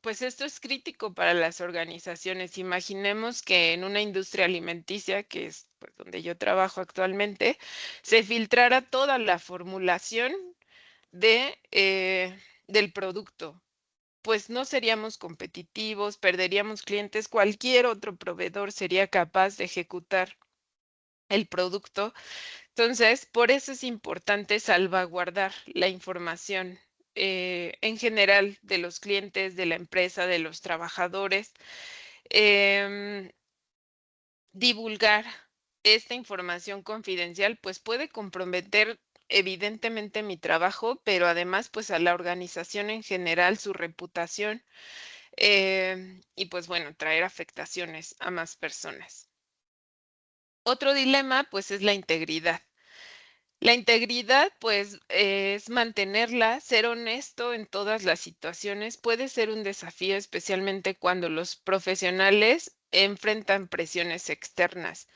pues esto es crítico para las organizaciones. Imaginemos que en una industria alimenticia, que es pues, donde yo trabajo actualmente, se filtrara toda la formulación del producto. Pues no seríamos competitivos, perderíamos clientes, cualquier otro proveedor sería capaz de ejecutar el producto. Entonces, por eso es importante salvaguardar la información en general de los clientes, de la empresa, de los trabajadores. Em, Divulgar esta información confidencial, pues puede comprometer evidentemente mi trabajo, pero además pues a la organización en general, su reputación y pues bueno, traer afectaciones a más personas. Otro dilema pues es la integridad. La integridad, pues, es mantenerla, ser honesto en todas las situaciones. Puede ser un desafío, especialmente cuando los profesionales enfrentan presiones externas.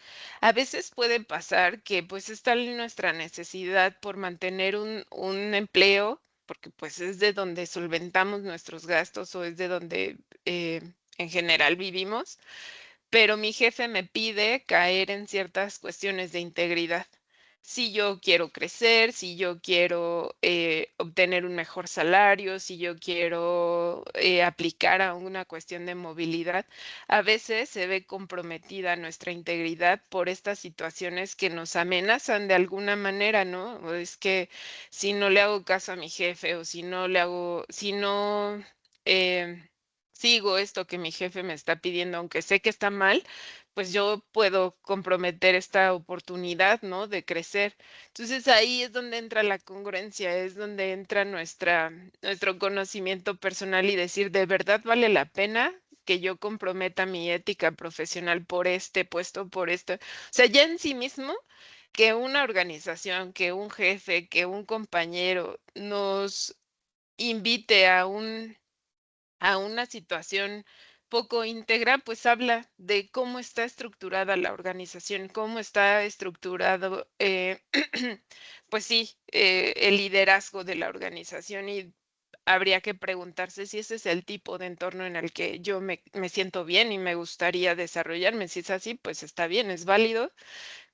A veces puede pasar que, pues, está nuestra necesidad por mantener un empleo, porque, pues, es de donde solventamos nuestros gastos o es de donde, en general vivimos, pero mi jefe me pide caer en ciertas cuestiones de integridad. Si yo quiero crecer, si yo quiero obtener un mejor salario, si yo quiero aplicar a una cuestión de movilidad, a veces se ve comprometida nuestra integridad por estas situaciones que nos amenazan de alguna manera, ¿no? O es que si no le hago caso a mi jefe o si no le hago, si no sigo esto que mi jefe me está pidiendo, aunque sé que está mal, pues yo puedo comprometer esta oportunidad, ¿no? De crecer. Entonces ahí es donde entra la congruencia, es donde entra nuestro conocimiento personal y decir, ¿de verdad vale la pena que yo comprometa mi ética profesional por este puesto, por esto? O sea, ya en sí mismo, que una organización, que un jefe, que un compañero nos invite a una situación poco íntegra, pues habla de cómo está estructurada la organización, cómo está estructurado, pues sí, el liderazgo de la organización y habría que preguntarse si ese es el tipo de entorno en el que yo me siento bien y me gustaría desarrollarme. Si es así, pues está bien, es válido,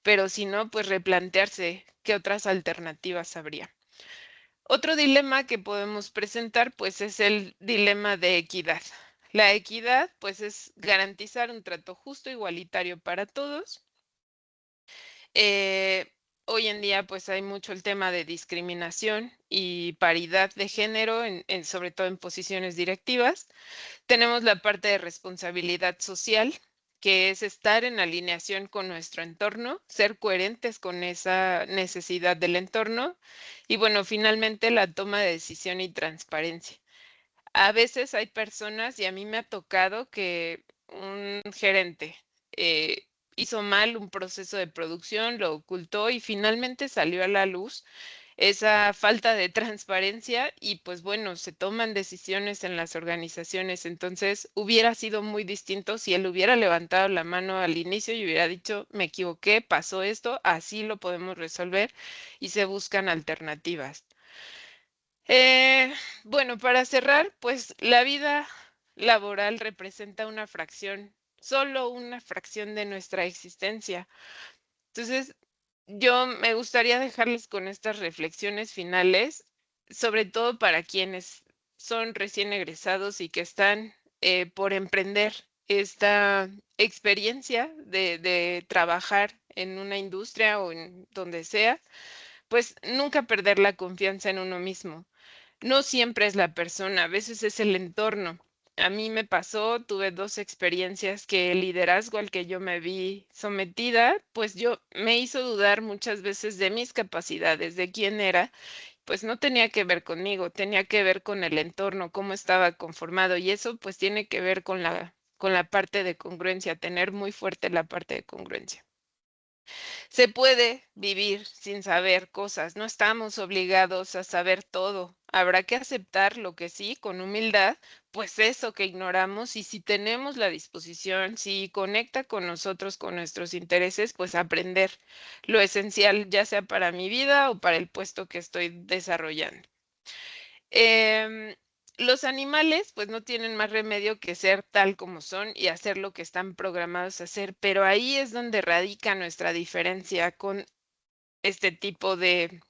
pero si no, pues replantearse qué otras alternativas habría. Otro dilema que podemos presentar, pues, es el dilema de equidad. La equidad, pues, es garantizar un trato justo, igualitario para todos. Eh, Hoy en día, pues, hay mucho el tema de discriminación y paridad de género, sobre todo en posiciones directivas. Tenemos la parte de responsabilidad social, que es estar en alineación con nuestro entorno, ser coherentes con esa necesidad del entorno y bueno, finalmente la toma de decisión y transparencia. A veces hay personas, y a mí me ha tocado que un gerente hizo mal un proceso de producción, lo ocultó y finalmente salió a la luz esa falta de transparencia y pues bueno, se toman decisiones en las organizaciones. Entonces, hubiera sido muy distinto si él hubiera levantado la mano al inicio y hubiera dicho, me equivoqué, pasó esto, así lo podemos resolver y se buscan alternativas. Bueno, para cerrar, pues la vida laboral representa una fracción, solo una fracción de nuestra existencia. Entonces, yo me gustaría dejarles con estas reflexiones finales, sobre todo para quienes son recién egresados y que están por emprender esta experiencia de trabajar en una industria o en donde sea, pues nunca perder la confianza en uno mismo. No siempre es la persona, a veces es el entorno. A mí me pasó, tuve dos experiencias que el liderazgo al que yo me vi sometida, pues yo me hizo dudar muchas veces de mis capacidades, de quién era, pues no tenía que ver conmigo, tenía que ver con el entorno, cómo estaba conformado y eso pues tiene que ver con la parte de congruencia, tener muy fuerte la parte de congruencia. Se puede vivir sin saber cosas, no estamos obligados a saber todo. Habrá que aceptar lo que sí, con humildad, pues eso que ignoramos y si tenemos la disposición, si conecta con nosotros, con nuestros intereses, pues aprender lo esencial, ya sea para mi vida o para el puesto que estoy desarrollando. Em, los animales, pues no tienen más remedio que ser tal como son y hacer lo que están programados a hacer, pero ahí es donde radica nuestra diferencia con este tipo de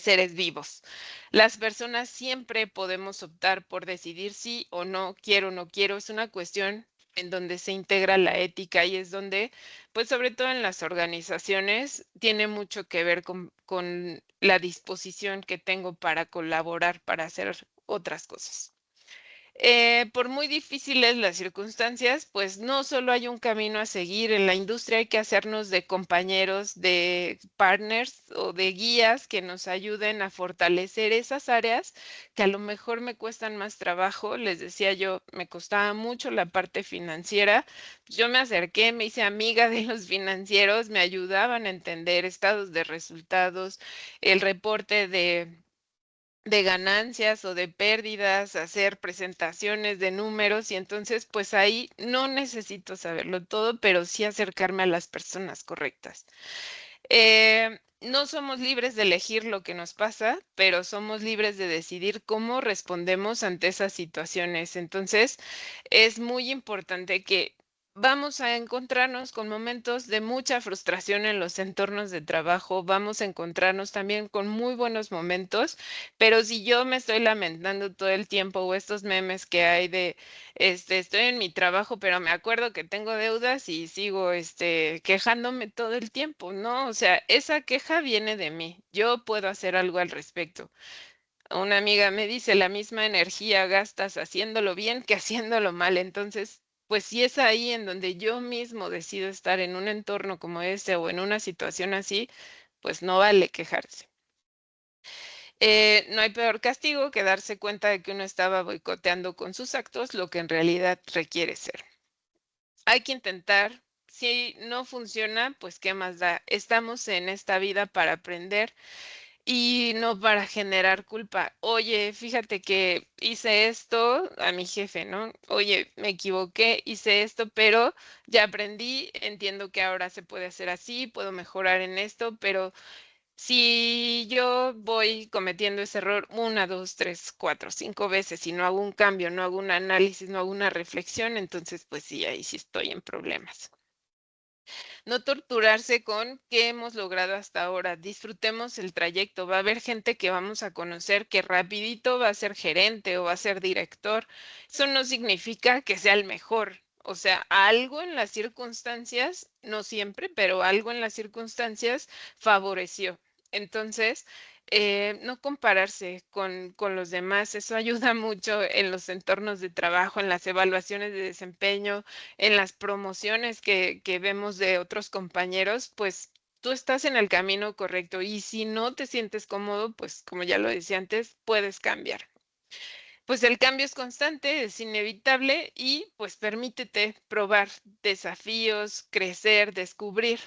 seres vivos. Las personas siempre podemos optar por decidir sí o no, quiero o no quiero. Es una cuestión en donde se integra la ética y es donde, pues sobre todo en las organizaciones, tiene mucho que ver con la disposición que tengo para colaborar, para hacer otras cosas. Por muy difíciles las circunstancias, pues no solo hay un camino a seguir. En la industria hay que hacernos de compañeros, de partners o de guías que nos ayuden a fortalecer esas áreas que a lo mejor me cuestan más trabajo. Les decía yo, me costaba mucho la parte financiera. Yo me acerqué, me hice amiga de los financieros, me ayudaban a entender estados de resultados, el reporte de ganancias o de pérdidas, hacer presentaciones de números y entonces pues ahí no necesito saberlo todo, pero sí acercarme a las personas correctas. No somos libres de elegir lo que nos pasa, pero somos libres de decidir cómo respondemos ante esas situaciones. Entonces, es muy importante que vamos a encontrarnos con momentos de mucha frustración en los entornos de trabajo, vamos a encontrarnos también con muy buenos momentos, pero si yo me estoy lamentando todo el tiempo o estos memes que hay de estoy en mi trabajo, pero me acuerdo que tengo deudas y sigo, quejándome todo el tiempo, ¿no? O sea, esa queja viene de mí. Yo puedo hacer algo al respecto. Una amiga me dice, la misma energía gastas haciéndolo bien que haciéndolo mal. Entonces, pues si es ahí en donde yo mismo decido estar en un entorno como este o en una situación así, pues no vale quejarse. No hay peor castigo que darse cuenta de que uno estaba boicoteando con sus actos lo que en realidad requiere ser. Hay que intentar, si no funciona, pues qué más da. Estamos en esta vida para aprender y no para generar culpa. Oye, fíjate que hice esto a mi jefe, ¿no? Oye, me equivoqué, hice esto, pero ya aprendí, entiendo que ahora se puede hacer así, puedo mejorar en esto, pero si yo voy cometiendo ese error una, dos, tres, cuatro, cinco veces y no hago un cambio, no hago un análisis, no hago una reflexión, entonces pues sí, ahí sí estoy en problemas. No torturarse con qué hemos logrado hasta ahora. Disfrutemos el trayecto. Va a haber gente que vamos a conocer que rapidito va a ser gerente o va a ser director. Eso no significa que sea el mejor. O sea, algo en las circunstancias, no siempre, pero algo en las circunstancias favoreció. Entonces, no compararse con los demás, eso ayuda mucho en los entornos de trabajo, en las evaluaciones de desempeño, en las promociones que vemos de otros compañeros, pues tú estás en el camino correcto y si no te sientes cómodo, pues como ya lo decía antes, puedes cambiar. Pues el cambio es constante, es inevitable y pues permítete probar desafíos, crecer, descubrir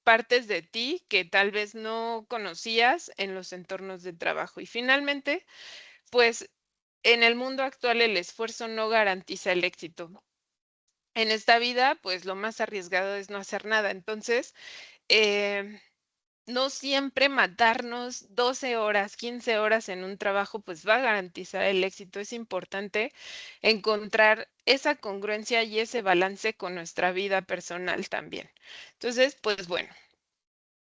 partes de ti que tal vez no conocías en los entornos de trabajo. Y finalmente, pues en el mundo actual el esfuerzo no garantiza el éxito. En esta vida, pues lo más arriesgado es no hacer nada. Entonces, em, no siempre matarnos 12 horas, 15 horas en un trabajo, pues va a garantizar el éxito. Es importante encontrar esa congruencia y ese balance con nuestra vida personal también. Entonces, pues bueno,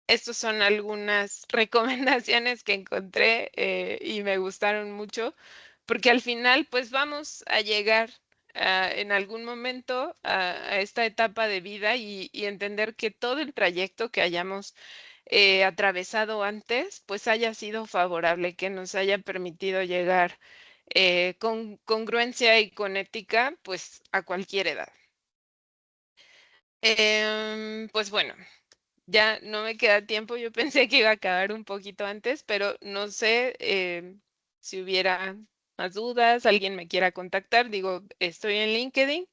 estas son algunas recomendaciones que encontré y me gustaron mucho, porque al final, pues vamos a llegar en algún momento a esta etapa de vida y entender que todo el trayecto que hayamos atravesado antes, pues haya sido favorable, que nos haya permitido llegar con congruencia y con ética, pues a cualquier edad. Pues bueno. ya no me queda tiempo. Yo pensé que iba a acabar un poquito antes, pero no sé si hubiera más dudas, alguien me quiera contactar. Digo, estoy en LinkedIn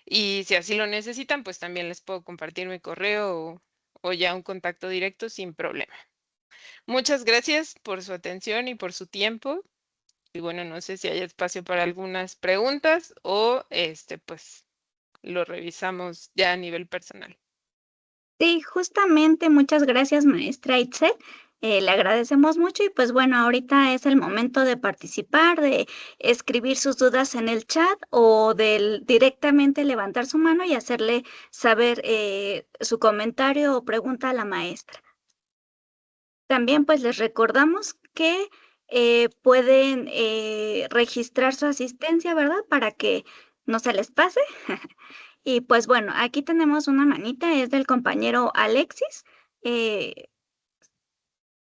y si así lo necesitan, pues también les puedo compartir mi correo o ya un contacto directo sin problema. Muchas gracias por su atención y por su tiempo. Y bueno, no sé si hay espacio para algunas preguntas o pues lo revisamos ya a nivel personal. Sí, justamente, muchas gracias, maestra Itzel. Le agradecemos mucho y pues bueno, ahorita es el momento de participar, de escribir sus dudas en el chat o de directamente levantar su mano y hacerle saber su comentario o pregunta a la maestra. También pues les recordamos que pueden registrar su asistencia, ¿verdad? Para que no se les pase. Y pues bueno, aquí tenemos una manita, es del compañero Alexis. Eh,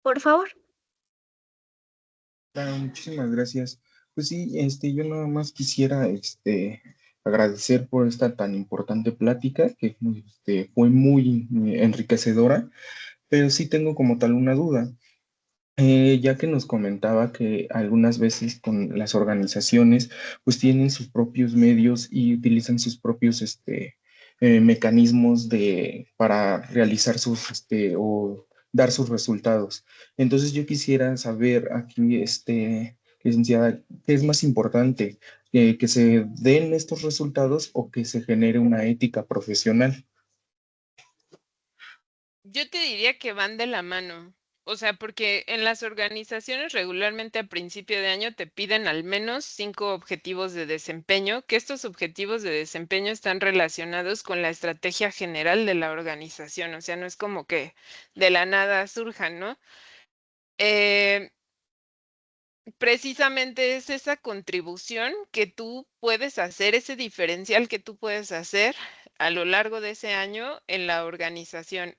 por favor. Muchísimas gracias. Pues sí, yo nada más quisiera, agradecer por esta tan importante plática que, fue muy enriquecedora, pero sí tengo como tal una duda. Ya que nos comentaba que algunas veces con las organizaciones pues tienen sus propios medios y utilizan sus propios mecanismos para realizar o dar sus resultados. Entonces yo quisiera saber aquí, licenciada, ¿qué es más importante? ¿Que se den estos resultados o que se genere una ética profesional? Yo te diría que van de la mano. O sea, porque en las organizaciones regularmente a principio de año te piden al menos 5 objetivos de desempeño, que estos objetivos de desempeño están relacionados con la estrategia general de la organización. O sea, no es como que de la nada surjan, ¿no? Eh, Precisamente es esa contribución que tú puedes hacer, ese diferencial que tú puedes hacer a lo largo de ese año en la organización.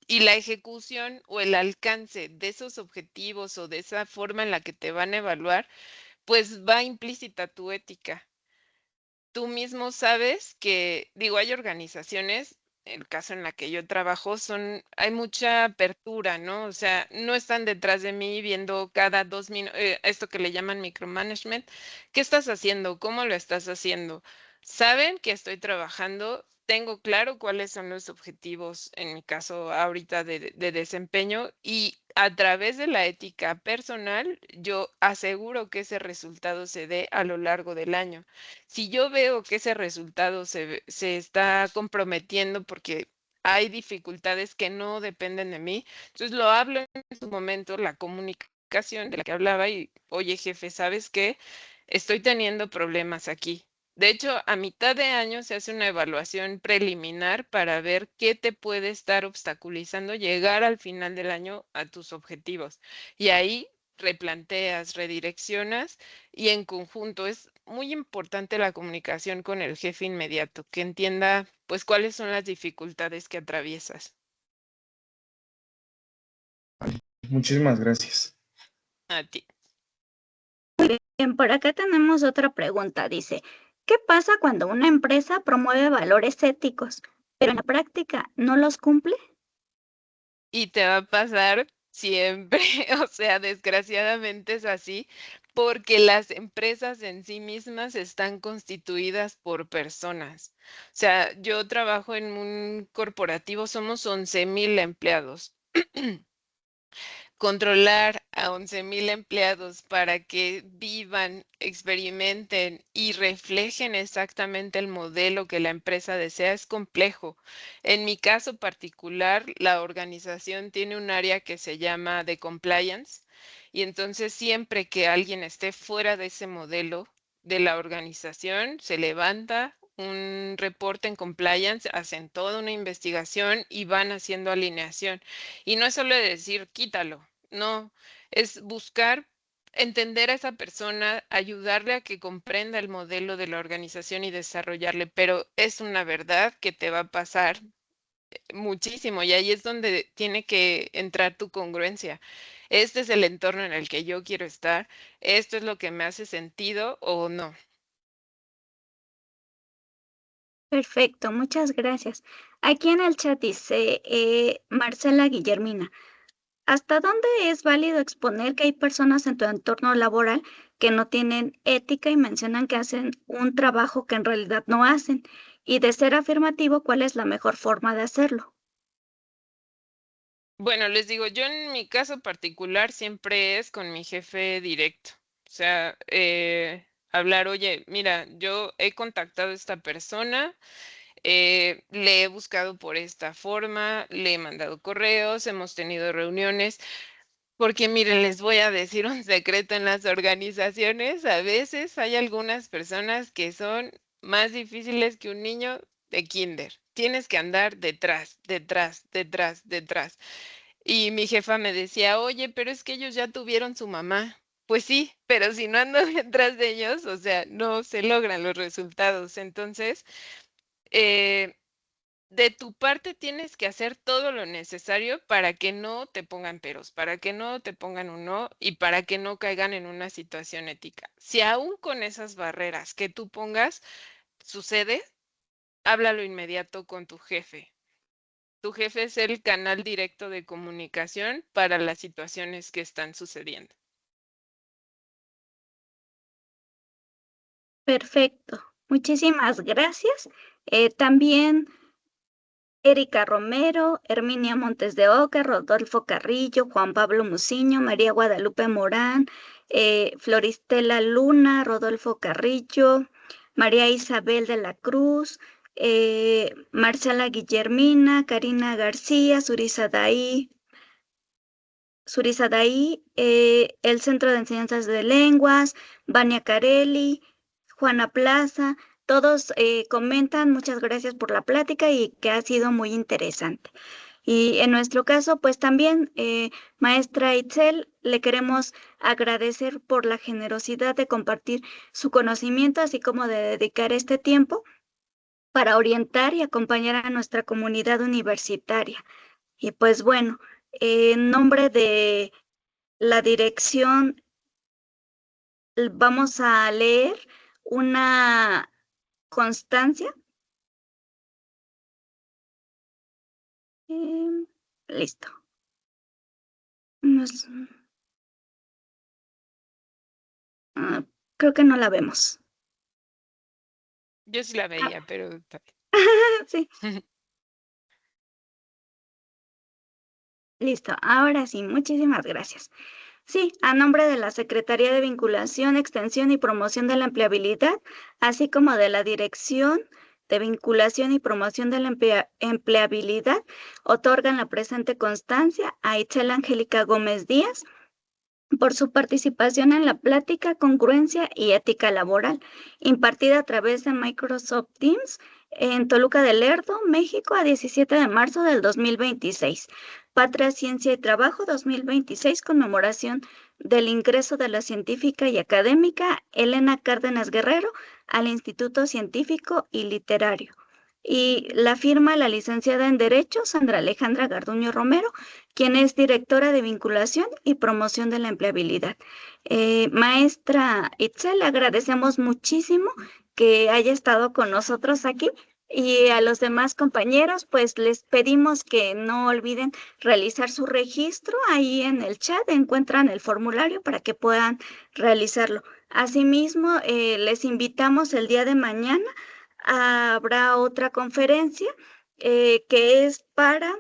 Y la ejecución o el alcance de esos objetivos o de esa forma en la que te van a evaluar, pues va implícita tu ética. Tú mismo sabes que, digo, hay organizaciones, el caso en la que yo trabajo, hay mucha apertura, ¿no? O sea, no están detrás de mí viendo cada 2 minutos, esto que le llaman micromanagement. ¿Qué estás haciendo? ¿Cómo lo estás haciendo? Saben que estoy trabajando, tengo claro cuáles son los objetivos, en mi caso ahorita de desempeño, y a través de la ética personal, yo aseguro que ese resultado se dé a lo largo del año. Si yo veo que ese resultado se está comprometiendo porque hay dificultades que no dependen de mí, entonces lo hablo en su momento, la comunicación de la que hablaba y, oye, jefe, ¿sabes qué? Estoy teniendo problemas aquí. De hecho, a mitad de año se hace una evaluación preliminar para ver qué te puede estar obstaculizando llegar al final del año a tus objetivos. Y ahí replanteas, redireccionas y en conjunto es muy importante la comunicación con el jefe inmediato, que entienda pues cuáles son las dificultades que atraviesas. Muchísimas gracias. A ti. Bien, por acá tenemos otra pregunta. Dice, ¿qué pasa cuando una empresa promueve valores éticos, pero en la práctica no los cumple? Y te va a pasar siempre, o sea, desgraciadamente es así, porque las empresas en sí mismas están constituidas por personas. O sea, yo trabajo en un corporativo, somos 11,000 empleados. Controlar a 11,000 empleados para que vivan, experimenten y reflejen exactamente el modelo que la empresa desea es complejo. En mi caso particular, la organización tiene un área que se llama de compliance y entonces siempre que alguien esté fuera de ese modelo de la organización, se levanta un reporte en compliance, hacen toda una investigación y van haciendo alineación. Y no es solo decir quítalo, no, es buscar entender a esa persona, ayudarle a que comprenda el modelo de la organización y desarrollarle, pero es una verdad que te va a pasar muchísimo y ahí es donde tiene que entrar tu congruencia. Este es el entorno en el que yo quiero estar, esto es lo que me hace sentido o no. Perfecto, muchas gracias. Aquí en el chat dice Marcela Guillermina, ¿hasta dónde es válido exponer que hay personas en tu entorno laboral que no tienen ética y mencionan que hacen un trabajo que en realidad no hacen? Y de ser afirmativo, ¿cuál es la mejor forma de hacerlo? Bueno, les digo, yo en mi caso particular siempre es con mi jefe directo. O sea, hablar, oye, mira, yo he contactado a esta persona, le he buscado por esta forma, le he mandado correos, hemos tenido reuniones, porque miren, les voy a decir un secreto en las organizaciones, a veces hay algunas personas que son más difíciles que un niño de kinder. Tienes que andar detrás, detrás, detrás, detrás. Y mi jefa me decía, oye, pero es que ellos ya tuvieron su mamá. Pues sí, pero si no ando detrás de ellos, o sea, no se logran los resultados. Entonces, eh, de tu parte tienes que hacer todo lo necesario para que no te pongan peros, para que no te pongan un no y para que no caigan en una situación ética. Si aún con esas barreras que tú pongas sucede, háblalo inmediato con tu jefe. Tu jefe es el canal directo de comunicación para las situaciones que están sucediendo. Perfecto, muchísimas gracias. También Erika Romero, Herminia Montes de Oca, Rodolfo Carrillo, Juan Pablo Muciño, María Guadalupe Morán, Floristela Luna, Rodolfo Carrillo, María Isabel de la Cruz, Marcela Guillermina, Karina García, Surizadaí, el Centro de Enseñanzas de Lenguas, Vania Carelli, Juana Plaza, todos comentan, muchas gracias por la plática y que ha sido muy interesante. Y en nuestro caso, pues también, maestra Itzel, le queremos agradecer por la generosidad de compartir su conocimiento, así como de dedicar este tiempo para orientar y acompañar a nuestra comunidad universitaria. Y pues bueno, en nombre de la dirección, vamos a leer una constancia. Listo. Nos- creo que no la vemos. Yo sí la veía, pero Sí, listo. Ahora sí, muchísimas gracias. Sí, a nombre de la Secretaría de Vinculación, Extensión y Promoción de la Empleabilidad, así como de la Dirección de Vinculación y Promoción de la Empleabilidad, otorgan la presente constancia a Itzel Angélica Gómez Díaz por su participación en la plática Congruencia y Ética Laboral, impartida a través de Microsoft Teams en Toluca del Lerdo, México, a 17 de marzo del 2026. Patria, Ciencia y Trabajo 2026, conmemoración del ingreso de la científica y académica Elena Cárdenas Guerrero al Instituto Científico y Literario. Y la firma la licenciada en Derecho Sandra Alejandra Garduño Romero, quien es directora de vinculación y promoción de la empleabilidad. Maestra Itzel, le agradecemos muchísimo que haya estado con nosotros aquí. Y a los demás compañeros, pues les pedimos que no olviden realizar su registro. Ahí en el chat encuentran el formulario para que puedan realizarlo. Asimismo, les invitamos el día de mañana. Habrá otra conferencia que es para,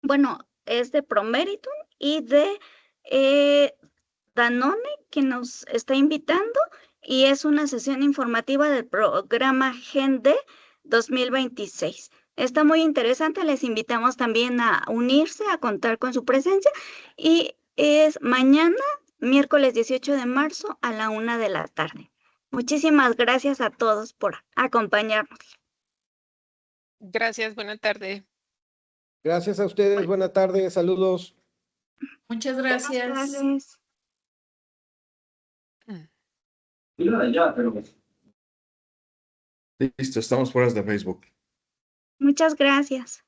bueno, es de Promeritum y de Danone, que nos está invitando, y es una sesión informativa del programa Gen D 2026. Está muy interesante, les invitamos también a unirse, a contar con su presencia, y es mañana, miércoles 18 de marzo, a la 1 de la tarde. Muchísimas gracias a todos por acompañarnos. gracias, buena tarde. Gracias a ustedes, buena tarde, saludos. Muchas Buenas gracias. tardes. Listo, estamos fuera de Facebook. Muchas gracias.